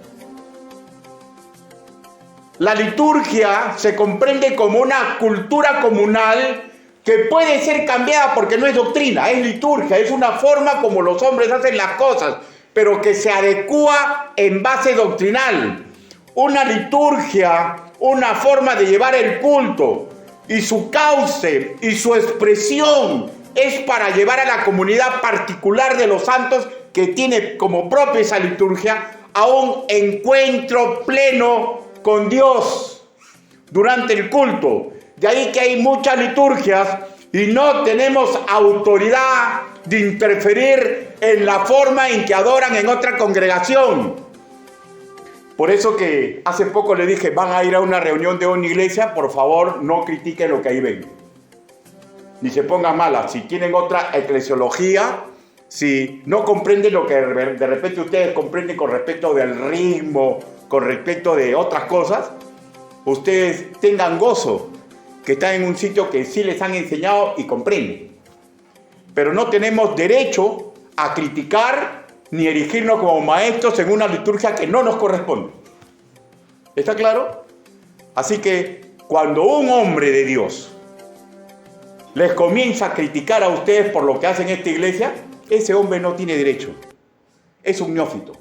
La liturgia se comprende como una cultura comunal que puede ser cambiada porque no es doctrina, es liturgia, es una forma como los hombres hacen las cosas, pero que se adecúa en base doctrinal. Una liturgia, una forma de llevar el culto y su cauce y su expresión es para llevar a la comunidad particular de los santos que tiene como propia esa liturgia a un encuentro pleno con Dios durante el culto. De ahí que hay muchas liturgias y no tenemos autoridad de interferir en la forma en que adoran en otra congregación. Por eso que hace poco le dije, van a ir a una reunión de una iglesia, por favor no critiquen lo que ahí ven. Ni se pongan malas. Si tienen otra eclesiología, si no comprenden lo que de repente ustedes comprenden con respecto del ritmo, con respecto de otras cosas, ustedes tengan gozo que están en un sitio que sí les han enseñado y comprenden. Pero no tenemos derecho a criticar ni erigirnos como maestros en una liturgia que no nos corresponde. ¿Está claro? Así que cuando un hombre de Dios les comienza a criticar a ustedes por lo que hacen en esta iglesia, ese hombre no tiene derecho. Es un neófito.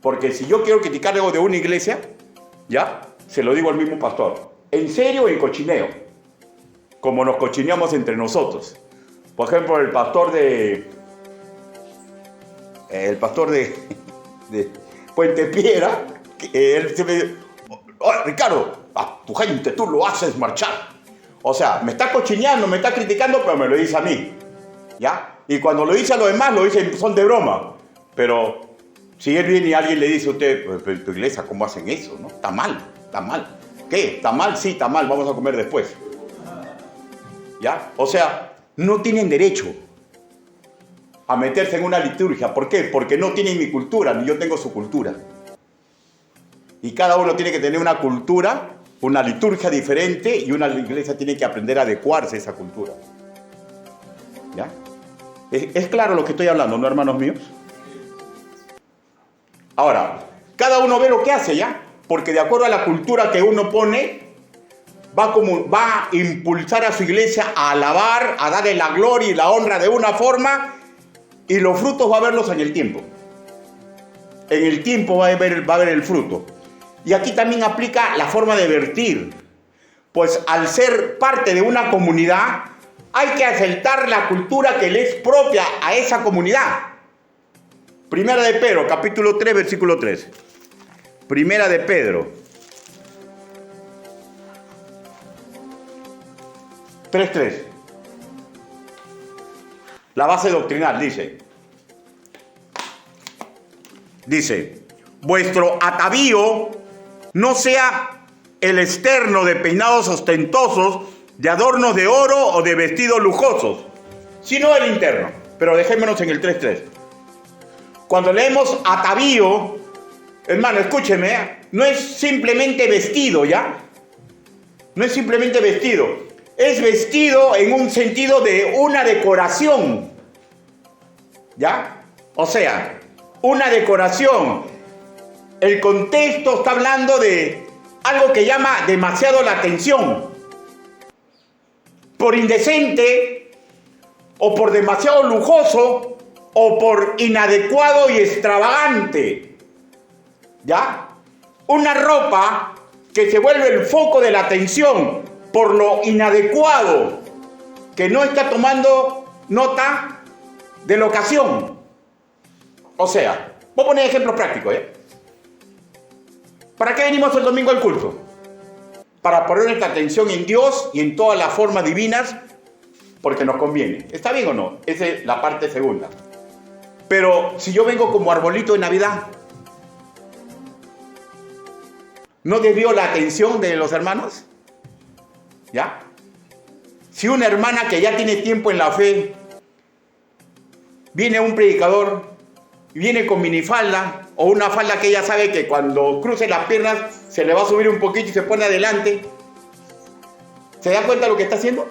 Porque si yo quiero criticar algo de una iglesia, ya, se lo digo al mismo pastor. En serio o en cochineo. Como nos cochineamos entre nosotros. Por ejemplo, el pastor de Puente Piedra, él se me dice, oh, Ricardo, a tu gente tú lo haces marchar. O sea, me está cochineando, me está criticando, pero me lo dice a mí. ¿Ya? Y cuando lo dice a los demás, lo dicen, son de broma. Pero si él viene y alguien le dice a usted, pues, tu iglesia, ¿cómo hacen eso? ¿No? Está mal, está mal. ¿Qué? ¿Está mal? Sí, está mal, vamos a comer después. ¿Ya? O sea, no tienen derecho a meterse en una liturgia. ¿Por qué? Porque no tienen mi cultura, ni yo tengo su cultura. Y cada uno tiene que tener una cultura, una liturgia diferente, y una iglesia tiene que aprender a adecuarse a esa cultura. ¿Ya? ¿Es claro lo que estoy hablando, no, hermanos míos? Ahora, cada uno ve lo que hace, ¿ya? Porque de acuerdo a la cultura que uno pone, va a impulsar a su iglesia a alabar, a darle la gloria y la honra de una forma, y los frutos va a verlos en el tiempo. En el tiempo va a ver el fruto. Y aquí también aplica la forma de vertir. Pues al ser parte de una comunidad, hay que aceptar la cultura que le es propia a esa comunidad. Primera de Pedro, capítulo 3, versículo 3. Primera de Pedro 3:3. La base doctrinal dice, vuestro atavío no sea el externo de peinados ostentosos, de adornos de oro o de vestidos lujosos, sino el interno. Pero dejémonos en el 3:3. Cuando leemos atavío, hermano, escúcheme, no es simplemente vestido, ¿ya? No es simplemente vestido. Es vestido en un sentido de una decoración, ¿ya? O sea, una decoración. El contexto está hablando de algo que llama demasiado la atención, por indecente, o por demasiado lujoso, o por inadecuado y extravagante. ¿Ya? Una ropa que se vuelve el foco de la atención por lo inadecuado, que no está tomando nota de la ocasión. O sea, voy a poner ejemplos prácticos, ¿eh? ¿Para qué venimos el domingo al culto? Para poner nuestra atención en Dios y en todas las formas divinas, porque nos conviene. ¿Está bien o no? Esa es la parte segunda. Pero si yo vengo como arbolito de Navidad, ¿no desvío la atención de los hermanos? ¿Ya? Si una hermana que ya tiene tiempo en la fe, viene un predicador, viene con minifalda, o una falda que ella sabe que cuando cruce las piernas se le va a subir un poquito y se pone adelante, ¿se da cuenta de lo que está haciendo?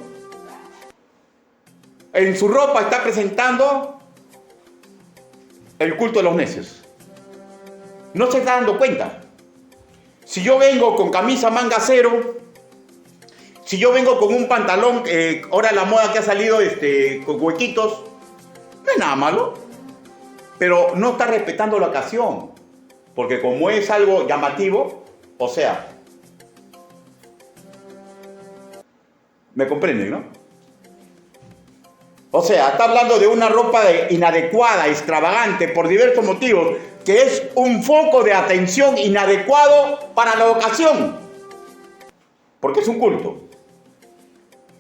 En su ropa está presentando el culto de los necios. No se está dando cuenta. Si yo vengo con camisa manga cero, si yo vengo con un pantalón, ahora la moda que ha salido con huequitos, no es nada malo, pero no está respetando la ocasión, porque como es algo llamativo, o sea, ¿me comprenden, no? O sea, está hablando de una ropa inadecuada, extravagante, por diversos motivos, que es un foco de atención inadecuado para la ocasión, porque es un culto.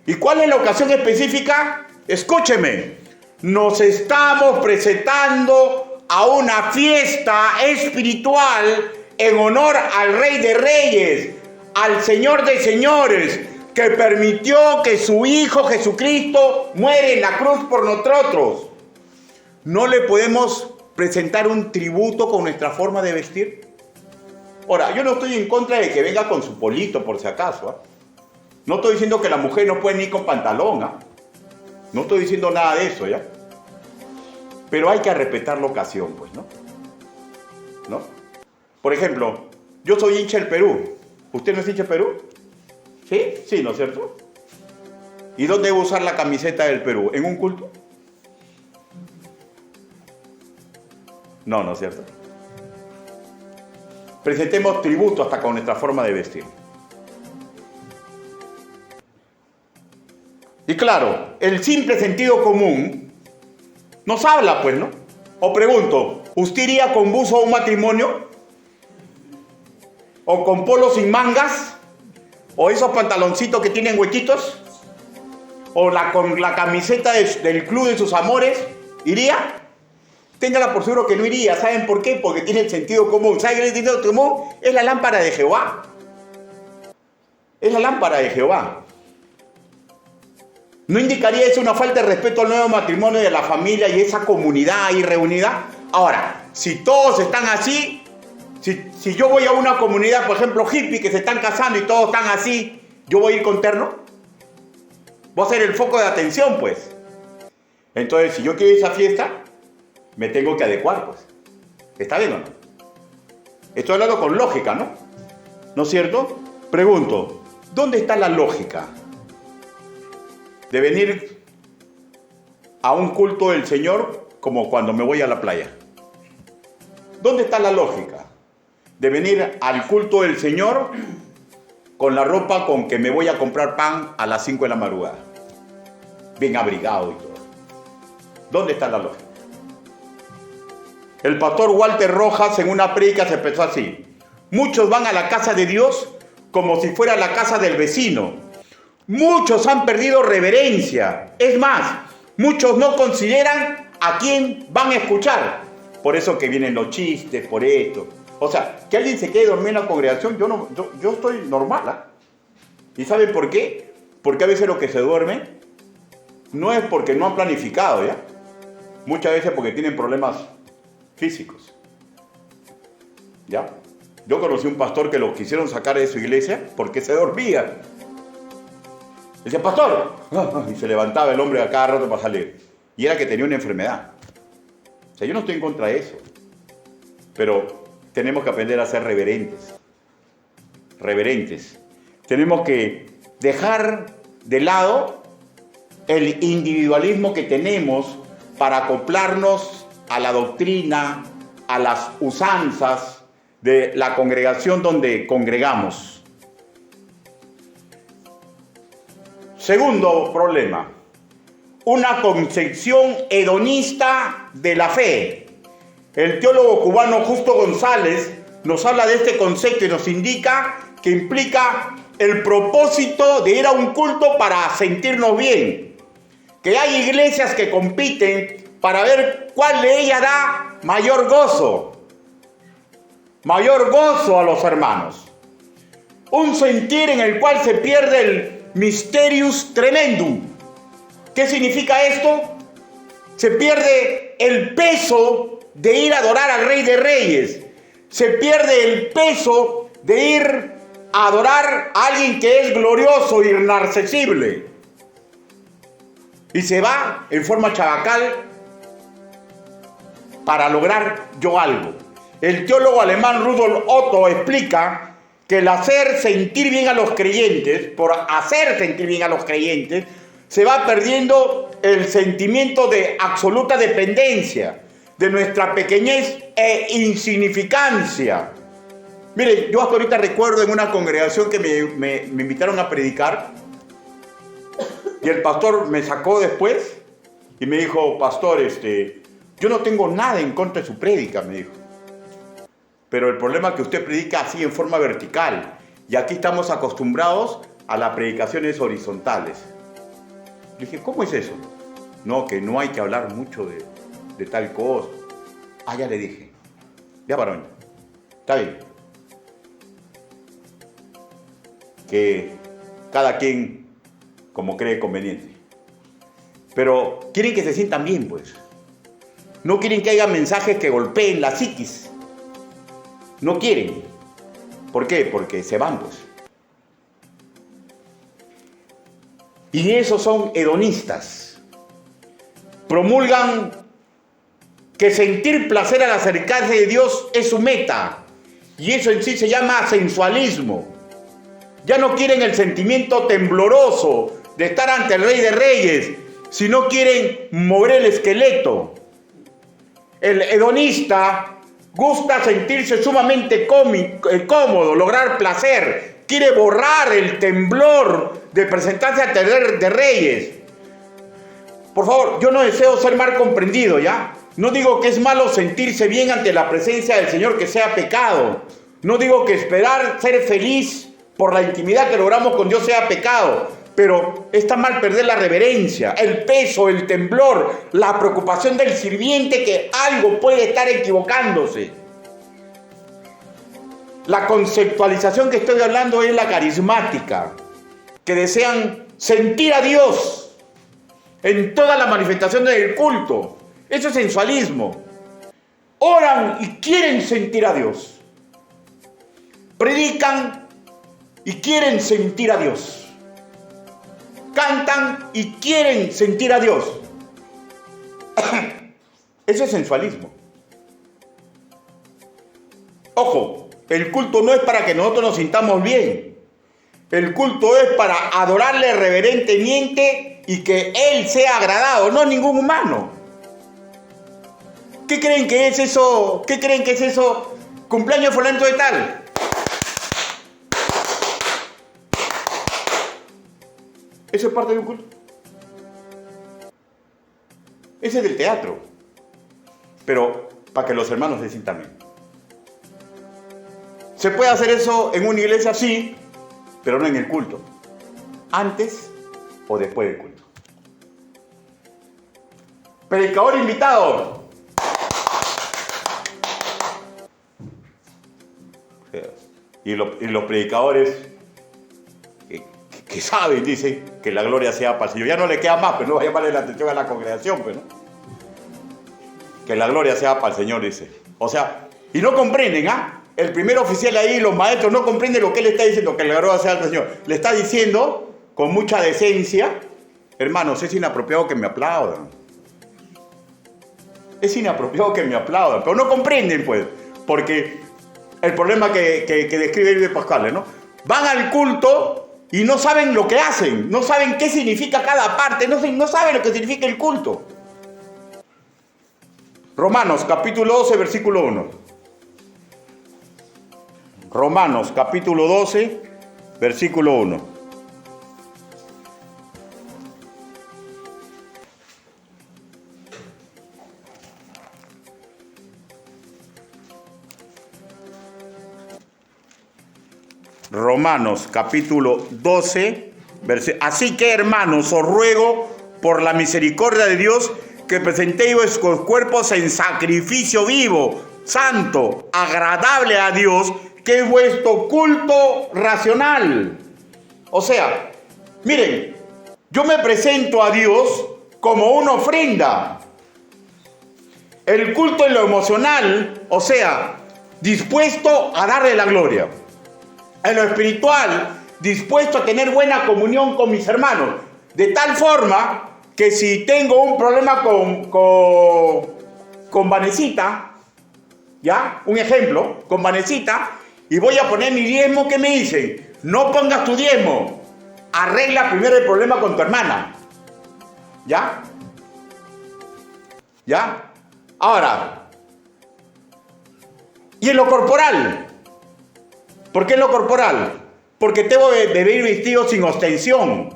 ¿Y cuál es la ocasión específica? Escúcheme, nos estamos presentando a una fiesta espiritual en honor al Rey de Reyes, al Señor de Señores, que permitió que su Hijo Jesucristo muere en la cruz por nosotros. ¿No le podemos presentar un tributo con nuestra forma de vestir? Ahora, yo no estoy en contra de que venga con su polito, por si acaso, ¿eh? No estoy diciendo que la mujer no puede ir con pantalón, ¿eh? No estoy diciendo nada de eso, ¿ya? Pero hay que respetar la ocasión, pues, ¿no? ¿No? Por ejemplo, yo soy hincha del Perú. ¿Usted no es hincha del Perú? ¿Sí? Sí, ¿no es cierto? ¿Y dónde debo usar la camiseta del Perú? ¿En un culto? No, ¿no es cierto? Presentemos tributo hasta con nuestra forma de vestir. Y claro, el simple sentido común nos habla, pues, ¿no? O pregunto, ¿usted iría con buzo a un matrimonio? ¿O con polo sin mangas? ¿O esos pantaloncitos que tienen huequitos? ¿O con la camiseta del club de sus amores? ¿Iría? Téngala por seguro que no iría. ¿Saben por qué? Porque tiene el sentido común. ¿Saben qué es el sentido común? Es la lámpara de Jehová. Es la lámpara de Jehová. ¿No indicaría eso una falta de respeto al nuevo matrimonio de la familia y esa comunidad ahí reunida? Ahora, si todos están así, si yo voy a una comunidad, por ejemplo, hippie, que se están casando y todos están así, ¿yo voy a ir con terno? Voy a ser el foco de atención, pues. Entonces, si yo quiero ir a esa fiesta, me tengo que adecuar, pues. ¿Está bien o no? Estoy hablando con lógica, ¿no? ¿No es cierto? Pregunto, ¿dónde está la lógica de venir a un culto del Señor como cuando me voy a la playa? ¿Dónde está la lógica de venir al culto del Señor con la ropa con que me voy a comprar pan a las 5 de la madrugada? Bien abrigado y todo. ¿Dónde está la lógica? El pastor Walter Rojas en una prédica se empezó así: muchos van a la casa de Dios como si fuera la casa del vecino. Muchos han perdido reverencia. Es más, muchos no consideran a quién van a escuchar. Por eso que vienen los chistes, por esto. O sea, que alguien se quede dormido en la congregación, yo estoy normal, ¿eh? ¿Y saben por qué? Porque a veces los que se duermen no es porque no han planificado, ¿ya? Muchas veces porque tienen problemas físicos, ¿ya? Yo conocí un pastor que lo quisieron sacar de su iglesia porque se dormía. Dice, pastor, y se levantaba el hombre a cada rato para salir. Y era que tenía una enfermedad. O sea, yo no estoy en contra de eso. Pero tenemos que aprender a ser reverentes. reverentes. Tenemos que dejar de lado el individualismo que tenemos para acoplarnos a la doctrina, a las usanzas de la congregación donde congregamos. Segundo problema, una concepción hedonista de la fe. El teólogo cubano Justo González nos habla de este concepto y nos indica que implica el propósito de ir a un culto para sentirnos bien. Que hay iglesias que compiten para ver cuál de ellas da mayor gozo a los hermanos. Un sentir en el cual se pierde el mysterius tremendum. ¿Qué significa esto? Se pierde el peso de ir a adorar al Rey de Reyes. Se pierde el peso de ir a adorar a alguien que es glorioso y inaccesible. Y se va en forma chabacal para lograr yo algo. El teólogo alemán Rudolf Otto explica que el hacer sentir bien a los creyentes, por hacer sentir bien a los creyentes, se va perdiendo el sentimiento de absoluta dependencia, de nuestra pequeñez e insignificancia. Mire, yo hasta ahorita recuerdo en una congregación que me invitaron a predicar y el pastor me sacó después y me dijo, pastor, yo no tengo nada en contra de su prédica, me dijo. Pero el problema es que usted predica así en forma vertical y aquí estamos acostumbrados a las predicaciones horizontales. Le dije, ¿cómo es eso? No, que no hay que hablar mucho de tal cosa. Ah, ya le dije. Ya, varón. Está bien. Que cada quien como cree conveniente. Pero quieren que se sientan bien, pues. No quieren que haya mensajes que golpeen la psiquis. No quieren. ¿Por qué? Porque se van, pues. Y esos son hedonistas. Promulgan que sentir placer al acercarse de Dios es su meta. Y eso en sí se llama sensualismo. Ya no quieren el sentimiento tembloroso de estar ante el Rey de Reyes, sino quieren mover el esqueleto. El hedonista gusta sentirse sumamente cómodo, lograr placer. Quiere borrar el temblor de presentarse ante el Rey de Reyes. Por favor, yo no deseo ser mal comprendido, ¿ya? No digo que es malo sentirse bien ante la presencia del Señor, que sea pecado. No digo que esperar ser feliz por la intimidad que logramos con Dios sea pecado. Pero está mal perder la reverencia, el peso, el temblor, la preocupación del sirviente que algo puede estar equivocándose. La conceptualización que estoy hablando es la carismática, que desean sentir a Dios en todas las manifestaciones del culto. Eso es sensualismo. Oran y quieren sentir a Dios. Predican y quieren sentir a Dios. Cantan y quieren sentir a Dios. Eso es sensualismo. Ojo, el culto no es para que nosotros nos sintamos bien. El culto es para adorarle reverentemente y que Él sea agradado, no ningún humano. ¿Qué creen que es eso? ¿Qué creen que es eso? Cumpleaños fulano de tal. ¿Eso es parte de un culto? Ese es del teatro. Pero para que los hermanos se sientan bien. ¿Se puede hacer eso en una iglesia? Sí, pero no en el culto. Antes o después del culto. Predicador invitado. Y los predicadores que saben, dicen que la gloria sea para el Señor. Ya no le queda más, pero no va a llamarle la atención a la congregación, pero que la gloria sea para el Señor, dice. O sea, y no comprenden, ¿ah? El primer oficial ahí, los maestros, no comprenden lo que él está diciendo, que la gloria sea al Señor. Le está diciendo, con mucha decencia, hermanos, es inapropiado que me aplaudan. Es inapropiado que me aplaudan, pero no comprenden, pues, porque el problema que describe Elvio Pascual, ¿no? van al culto y no saben lo que hacen, no saben qué significa cada parte, no saben lo que significa el culto. Romanos capítulo 12, versículo 1. Romanos capítulo 12, versículo 1. Romanos capítulo 12, así que hermanos, os ruego por la misericordia de Dios que presentéis vuestros cuerpos en sacrificio vivo, santo, agradable a Dios, que es vuestro culto racional. O sea, miren, yo me presento a Dios como una ofrenda. El culto en lo emocional, o sea, dispuesto a darle la gloria. En lo espiritual, dispuesto a tener buena comunión con mis hermanos. De tal forma que si tengo un problema con Vanesita, ¿ya? Un ejemplo, con Vanesita, y voy a poner mi diezmo, ¿qué me dicen? No pongas tu diezmo, arregla primero el problema con tu hermana. ¿Ya? ¿Ya? Ahora, ¿y en lo corporal? ¿Por qué en lo corporal? Porque debo de venir vestido sin ostensión.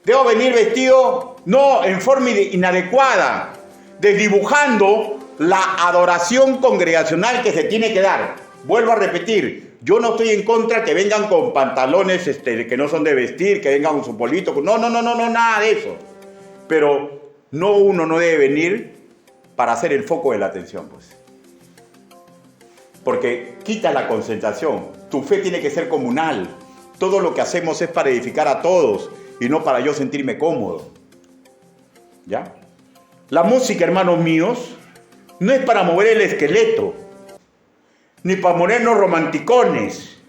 Debo venir vestido no en forma inadecuada, desdibujando la adoración congregacional que se tiene que dar. Vuelvo a repetir, yo no estoy en contra que vengan con pantalones que no son de vestir, que vengan con su polito. No, nada de eso. Pero uno no debe venir para ser el foco de la atención, pues. Porque quita la concentración. Tu fe tiene que ser comunal. Todo lo que hacemos es para edificar a todos y no para yo sentirme cómodo. ¿Ya? La música, hermanos míos, no es para mover el esqueleto, ni para ponernos romanticones,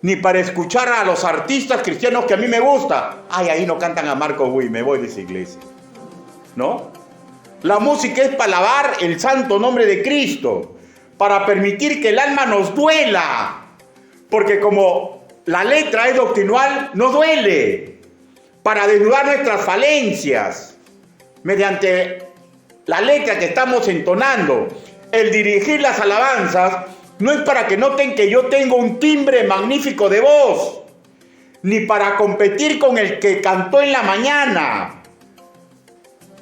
ni para escuchar a los artistas cristianos que a mí me gusta. Ay, ahí no cantan a Marcos Witt, me voy de esa iglesia. ¿No? La música es para alabar el santo nombre de Cristo, para permitir que el alma nos duela, porque como la letra es doctrinal, no duele, para desnudar nuestras falencias, mediante la letra que estamos entonando. El dirigir las alabanzas no es para que noten que yo tengo un timbre magnífico de voz, ni para competir con el que cantó en la mañana.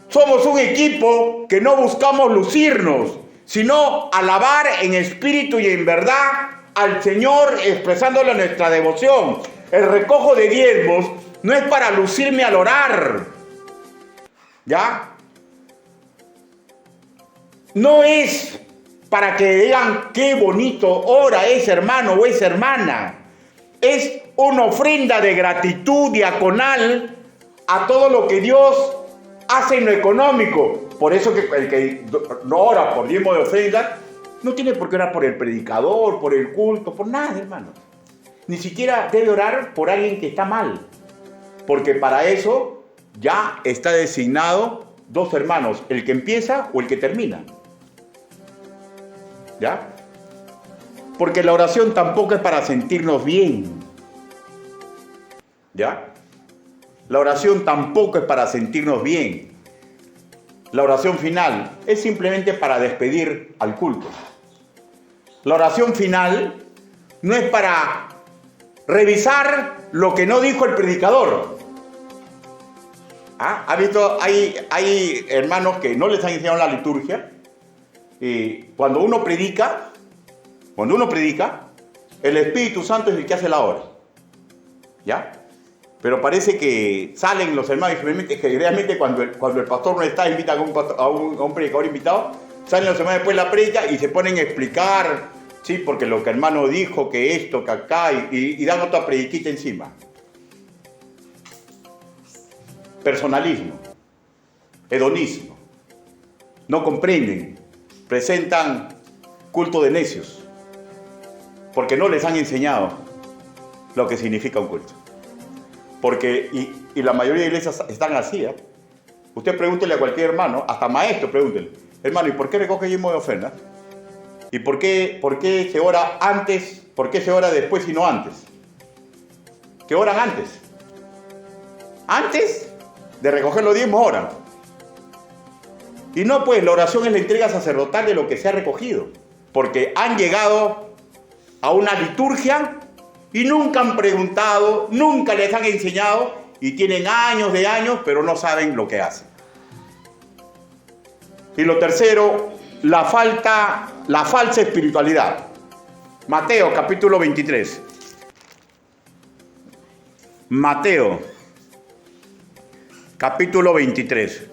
Somos un equipo que no buscamos lucirnos, sino alabar en espíritu y en verdad al Señor, expresándole nuestra devoción. El recojo de diezmos no es para lucirme al orar, ¿ya? No es para que digan qué bonito ora ese hermano o esa hermana. Es una ofrenda de gratitud diaconal a todo lo que Dios hace en lo económico. Por eso que el que no ora por diezmo de ofrenda no tiene por qué orar por el predicador, por el culto, por nada, hermano. Ni siquiera debe orar por alguien que está mal, porque para eso ya está designado dos hermanos, el que empieza o el que termina. ¿Ya? Porque la oración tampoco es para sentirnos bien. ¿Ya? La oración tampoco es para sentirnos bien. La oración final es simplemente para despedir al culto. La oración final no es para revisar lo que no dijo el predicador. ¿Ha visto? Hay hermanos que no les han enseñado la liturgia. Y cuando uno predica, el Espíritu Santo es el que hace la obra. ¿Ya? Pero parece que salen los hermanos, y generalmente cuando el pastor no está, invitan a un predicador invitado, salen los hermanos después de la predica y se ponen a explicar, ¿sí? Porque lo que el hermano dijo, que esto, que acá, y dan otra prediquita encima. Personalismo, hedonismo. No comprenden, presentan culto de necios, porque no les han enseñado lo que significa un culto. Porque, y la mayoría de iglesias están así, ¿eh? Usted pregúntele a cualquier hermano, hasta maestro, pregúntele: hermano, ¿y por qué recoge diezmo de ofrenda? ¿Y por qué se ora antes? ¿Por qué se ora después y no antes? que oran antes. Antes de recoger los diezmos oran. Y no, pues la oración es la entrega sacerdotal de lo que se ha recogido. Porque han llegado a una liturgia y nunca han preguntado, nunca les han enseñado y tienen años de años, pero no saben lo que hacen. Y lo tercero, la falsa espiritualidad. Mateo capítulo 23. Mateo capítulo 23.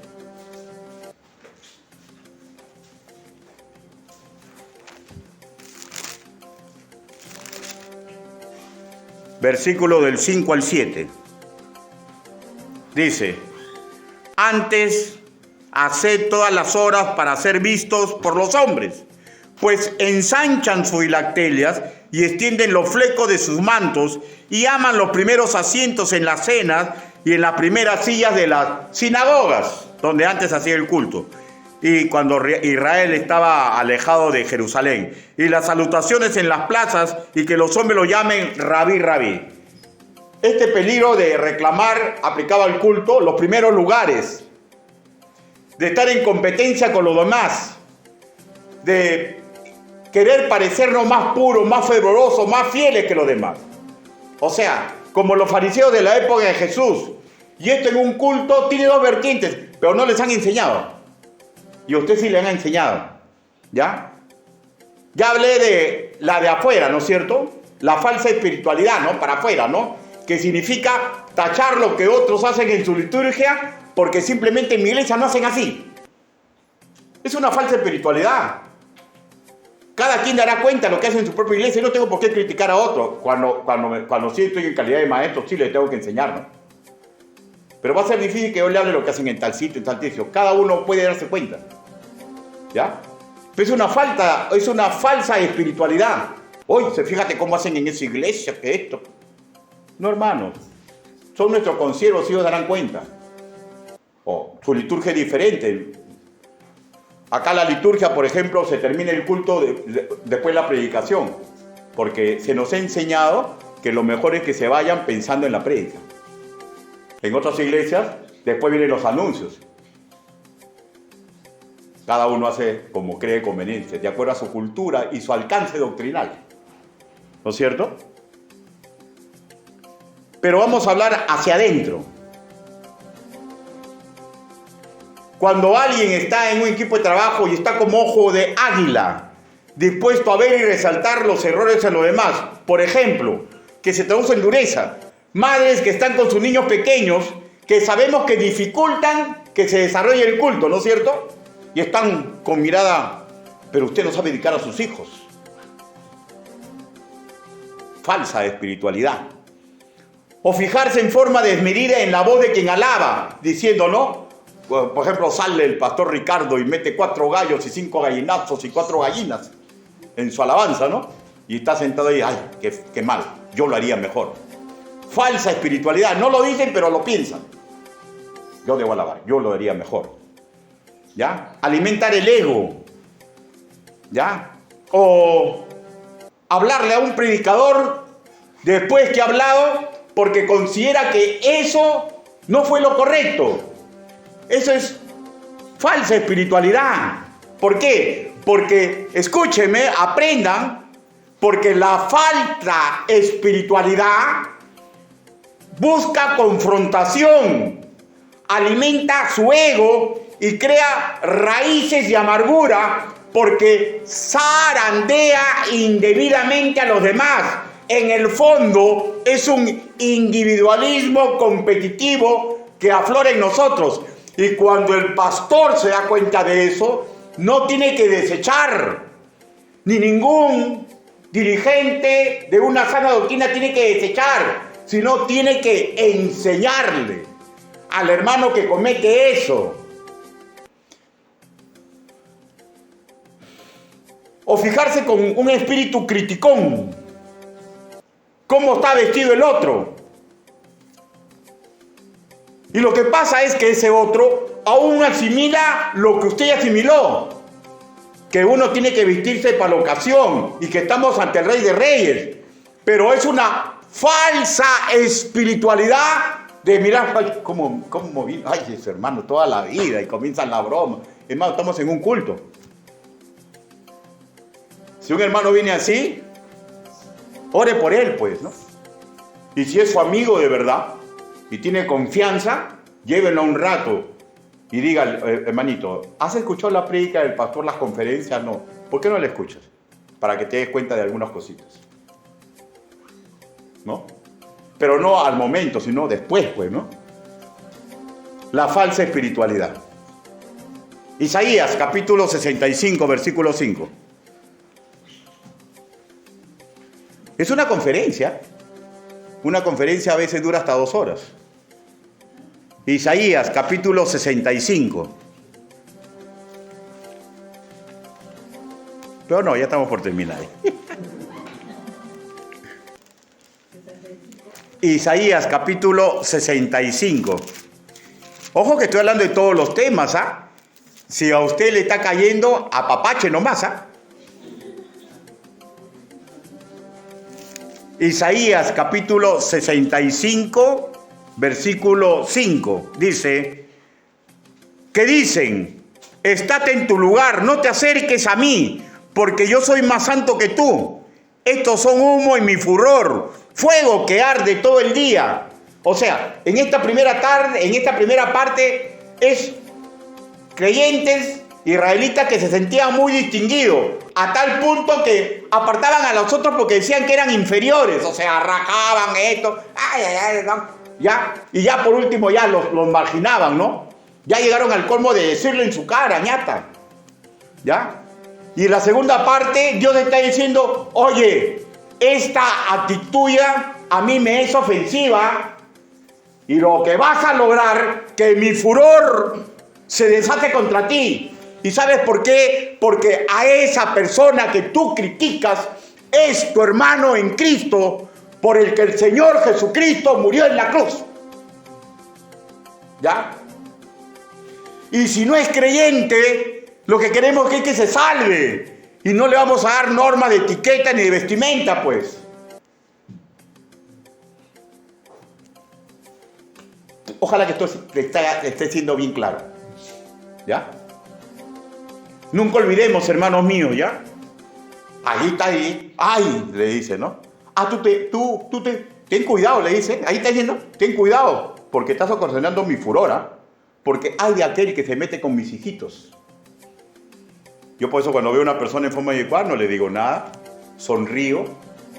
Versículo del 5 al 7. Dice: antes haced todas las obras para ser vistos por los hombres, pues ensanchan sus filacterias y extienden los flecos de sus mantos y aman los primeros asientos en las cenas y en las primeras sillas de las sinagogas, donde antes hacía el culto, y cuando Israel estaba alejado de Jerusalén, y las salutaciones en las plazas y que los hombres lo llamen rabí, rabí. Este peligro de reclamar aplicaba al culto los primeros lugares, de estar en competencia con los demás, de querer parecernos más puros, más fervorosos, más fieles que los demás. O sea, como los fariseos de la época de Jesús. Y esto en un culto tiene dos vertientes, pero no les han enseñado. Y a usted sí le han enseñado. ¿Ya? Ya hablé de la de afuera, ¿no es cierto? La falsa espiritualidad, ¿no? Para afuera, ¿no? Que significa tachar lo que otros hacen en su liturgia porque simplemente en mi iglesia no hacen así. Es una falsa espiritualidad. Cada quien dará cuenta de lo que hace en su propia iglesia y no tengo por qué criticar a otro. Cuando sí estoy en calidad de maestro, sí le tengo que enseñar, ¿no? Pero va a ser difícil que yo le hable lo que hacen en tal sitio, en tal sitio. Cada uno puede darse cuenta. ¿Ya? Pero es una falsa espiritualidad. Hoy, fíjate cómo hacen en esa iglesia, que esto. No, hermanos. Son nuestros consiervos y ellos darán cuenta. Su liturgia es diferente. Acá la liturgia, por ejemplo, se termina el culto después de la predicación. Porque se nos ha enseñado que lo mejor es que se vayan pensando en la prédica. En otras iglesias, después vienen los anuncios. Cada uno hace como cree conveniente, de acuerdo a su cultura y su alcance doctrinal. ¿No es cierto? Pero vamos a hablar hacia adentro. Cuando alguien está en un equipo de trabajo y está como ojo de águila, dispuesto a ver y resaltar los errores en los demás. Por ejemplo, que se traduce en dureza. Madres que están con sus niños pequeños, que sabemos que dificultan que se desarrolle el culto, ¿no es cierto? Y están con mirada, pero usted no sabe dedicar a sus hijos. Falsa espiritualidad. O fijarse en forma desmedida en la voz de quien alaba, diciendo, ¿no? Por ejemplo, sale el pastor Ricardo y mete 4 gallos y 5 gallinazos y 4 gallinas en su alabanza, ¿no? Y está sentado ahí, ¡ay, qué mal! Yo lo haría mejor. Falsa espiritualidad. No lo dicen, pero lo piensan. Yo debo alabar, yo lo haría mejor. ¿Ya? Alimentar el ego. ¿Ya? O hablarle a un predicador después que ha hablado porque considera que eso no fue lo correcto. Eso es falsa espiritualidad. ¿Por qué? Porque, escúchenme, aprendan, porque la falsa espiritualidad busca confrontación, alimenta su ego y crea raíces de amargura porque zarandea indebidamente a los demás. En el fondo es un individualismo competitivo que aflora en nosotros. Y cuando el pastor se da cuenta de eso, no tiene que desechar, ni ningún dirigente de una sana doctrina tiene que desechar, sino tiene que enseñarle al hermano que comete eso. O fijarse con un espíritu criticón. ¿Cómo está vestido el otro? Y lo que pasa es que ese otro aún asimila lo que usted asimiló. Que uno tiene que vestirse para la ocasión y que estamos ante el Rey de Reyes. Pero es una falsa espiritualidad de mirar, ay, ¿cómo vino? Ay, ese hermano, toda la vida, y comienzan la broma. Hermano, estamos en un culto. Si un hermano viene así, ore por él, pues, ¿no? Y si es su amigo de verdad y tiene confianza, llévenlo un rato y diga, hermanito, ¿has escuchado la prédica del pastor, las conferencias? No. ¿Por qué no la escuchas? Para que te des cuenta de algunas cositas, ¿no? Pero no al momento, sino después, pues, ¿no? La falsa espiritualidad. Isaías, capítulo 65, versículo 5. Es una conferencia. Una conferencia a veces dura hasta 2 horas. Isaías, capítulo 65. Pero no, ya estamos por terminar. Isaías, capítulo 65. Ojo que estoy hablando de todos los temas, ¿ah? Si a usted le está cayendo, apapache nomás, ¿ah? Isaías, capítulo 65, versículo 5. Dice, que dicen, estate en tu lugar, no te acerques a mí, porque yo soy más santo que tú. Estos son humo en mi furor, fuego que arde todo el día. O sea, en esta primera parte es creyentes israelitas que se sentían muy distinguidos, a tal punto que apartaban a los otros porque decían que eran inferiores, o sea, rajaban esto, ¿no? Ya, y ya por último ya los marginaban, ¿no? Ya llegaron al colmo de decirlo en su cara, ñata. ¿Ya? Y en la segunda parte, Dios está diciendo, oye, esta actitud tuya a mí me es ofensiva y lo que vas a lograr, que mi furor se desate contra ti. ¿Y sabes por qué? Porque a esa persona que tú criticas es tu hermano en Cristo, por el que el Señor Jesucristo murió en la cruz. ¿Ya? Y si no es creyente, lo que queremos es que se salve. Y no le vamos a dar normas de etiqueta ni de vestimenta, pues. Ojalá que esto esté siendo bien claro. ¿Ya? Nunca olvidemos, hermanos míos, ¿ya? Ahí está ahí. ¡Ay! Le dice, ¿no? Ten cuidado, le dice. Ahí está diciendo, ten cuidado, porque estás ocasionando mi furor, ¿ah? Porque hay de aquel que se mete con mis hijitos. Yo por eso cuando veo a una persona en forma de ecuar no le digo nada, sonrío,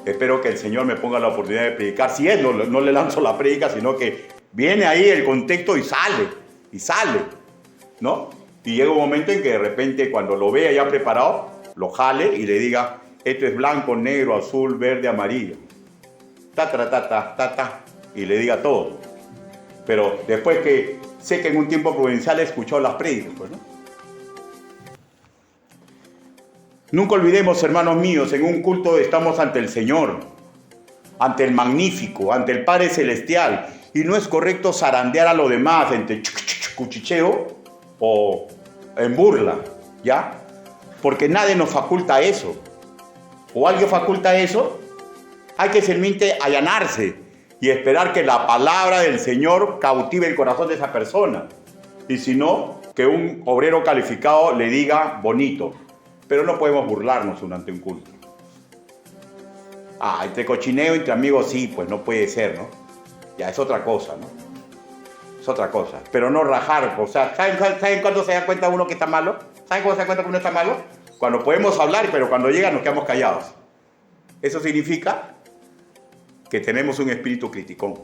espero que el Señor me ponga la oportunidad de predicar. Si es, no le lanzo la predica, sino que viene ahí el contexto y sale, ¿no? Y llega un momento en que de repente cuando lo vea ya preparado, lo jale y le diga, esto es blanco, negro, azul, verde, amarillo. Y le diga todo. Pero después que sé que en un tiempo provincial he escuchado las prédicas, pues, ¿no? Nunca olvidemos, hermanos míos, en un culto estamos ante el Señor, ante el Magnífico, ante el Padre Celestial. Y no es correcto zarandear a lo demás entre cuchicheo o en burla, ¿ya? Porque nadie nos faculta eso. ¿O alguien faculta eso? Hay que simplemente allanarse y esperar que la palabra del Señor cautive el corazón de esa persona. Y si no, que un obrero calificado le diga bonito. Pero no podemos burlarnos durante un culto. Entre cochineo, entre amigos, sí, pues no puede ser, ¿no? Ya es otra cosa, ¿no? Es otra cosa. Pero no rajar, o sea, ¿saben cuándo se da cuenta uno que está malo? ¿Saben cuándo se da cuenta que uno está malo? Cuando podemos hablar, pero cuando llega nos quedamos callados. Eso significa que tenemos un espíritu criticón.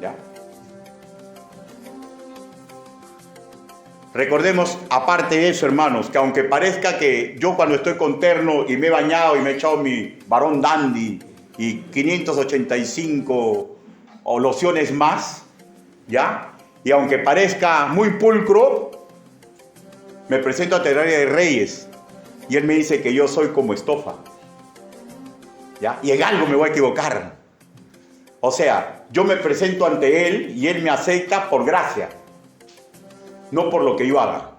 ¿Ya? Recordemos, aparte de eso, hermanos, que aunque parezca que yo cuando estoy con terno y me he bañado y me he echado mi varón dandy y 585 o lociones más, ¿ya? Y aunque parezca muy pulcro, me presento a Terraria de Reyes y él me dice que yo soy como estofa, ¿ya? Y en algo me voy a equivocar. O sea, yo me presento ante él y él me acepta por gracia, no por lo que yo haga.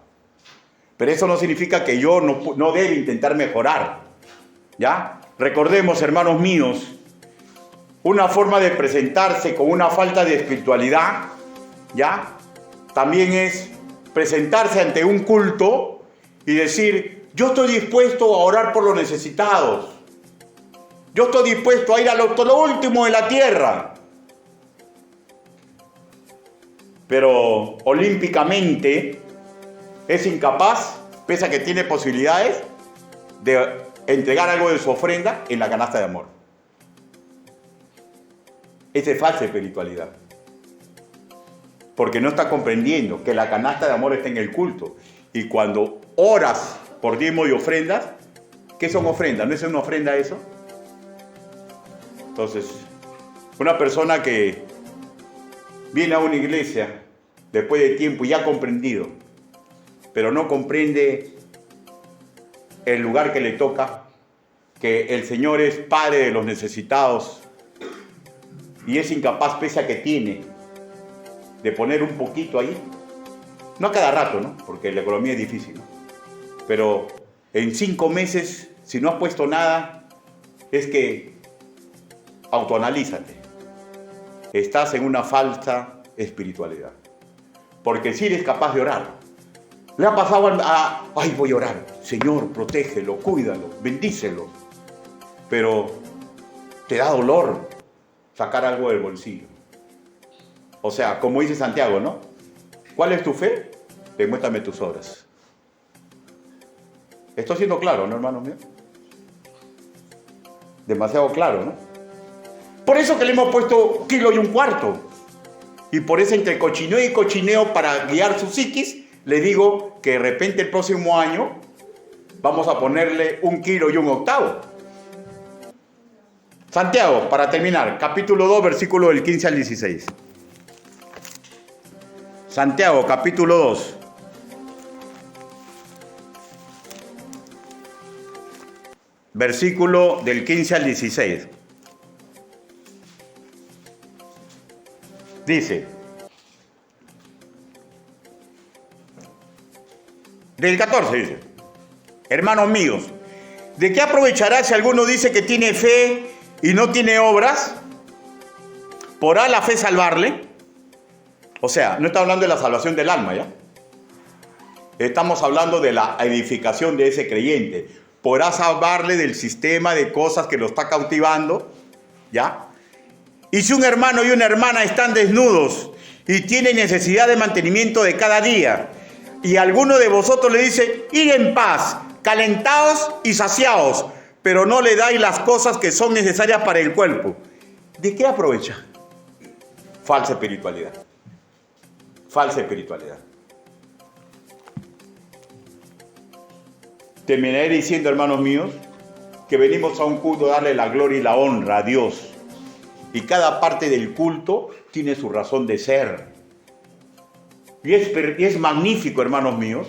Pero eso no significa que yo no debe intentar mejorar, ¿ya? Recordemos, hermanos míos, una forma de presentarse con una falta de espiritualidad, ¿ya? También es presentarse ante un culto y decir, yo estoy dispuesto a orar por los necesitados. Yo estoy dispuesto a ir a lo último de la tierra. Pero olímpicamente es incapaz, pese a que tiene posibilidades, de entregar algo de su ofrenda en la canasta de amor. Esa es falsa espiritualidad. Porque no está comprendiendo que la canasta de amor está en el culto. Y cuando oras por diezmo y ofrendas, ¿qué son ofrendas? ¿No es una ofrenda eso? Entonces, una persona que viene a una iglesia después de tiempo y ha comprendido, pero no comprende el lugar que le toca, que el Señor es Padre de los necesitados y es incapaz, pese a que tiene, de poner un poquito ahí, no a cada rato, ¿no? Porque la economía es difícil, ¿no? Pero en 5 meses, si no has puesto nada, es que autoanalízate. Estás en una falsa espiritualidad. Porque si eres capaz de orar, le ha pasado ay, voy a orar, Señor, protégelo, cuídalo, bendícelo. Pero te da dolor sacar algo del bolsillo. O sea, como dice Santiago, ¿no? ¿Cuál es tu fe? Demuéstrame tus obras. Estoy siendo claro, ¿no, hermanos míos? Demasiado claro, ¿no? Por eso que le hemos puesto 1,25 kilos. Y por eso entre cochineo y cochineo, para guiar su psiquis, le digo que de repente el próximo año vamos a ponerle 1,1 kilos. Santiago, para terminar, capítulo 2, versículo del 15 al 16. Santiago, capítulo 2. Versículo del 15 al 16. Dice, del 14 dice, hermanos míos, ¿de qué aprovechará si alguno dice que tiene fe y no tiene obras? ¿Podrá la fe salvarle? O sea, no está hablando de la salvación del alma, ¿ya? Estamos hablando de la edificación de ese creyente. ¿Podrá salvarle del sistema de cosas que lo está cautivando? ¿Ya? Y si un hermano y una hermana están desnudos y tienen necesidad de mantenimiento de cada día, y alguno de vosotros le dice, id en paz, calentaos y saciaos, pero no le dais las cosas que son necesarias para el cuerpo, ¿de qué aprovecha? Falsa espiritualidad. Falsa espiritualidad. Terminaré diciendo, hermanos míos, que venimos a un culto a darle la gloria y la honra a Dios. Y cada parte del culto tiene su razón de ser. Y es magnífico, hermanos míos,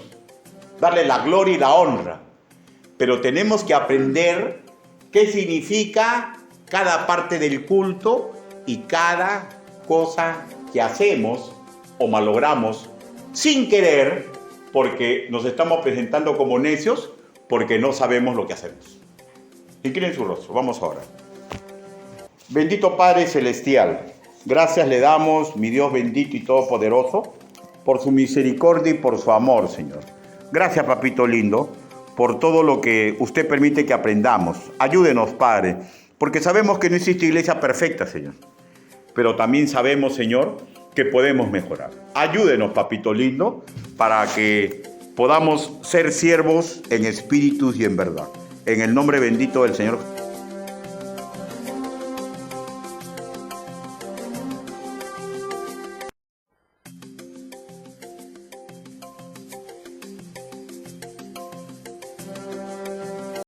darle la gloria y la honra. Pero tenemos que aprender qué significa cada parte del culto y cada cosa que hacemos o malogramos sin querer, porque nos estamos presentando como necios, porque no sabemos lo que hacemos. Inclinen su rostro, vamos ahora. Bendito Padre Celestial, gracias le damos, mi Dios bendito y todopoderoso, por su misericordia y por su amor, Señor. Gracias, papito lindo, por todo lo que usted permite que aprendamos. Ayúdenos, Padre, porque sabemos que no existe iglesia perfecta, Señor. Pero también sabemos, Señor, que podemos mejorar. Ayúdenos, papito lindo, para que podamos ser siervos en espíritu y en verdad. En el nombre bendito del Señor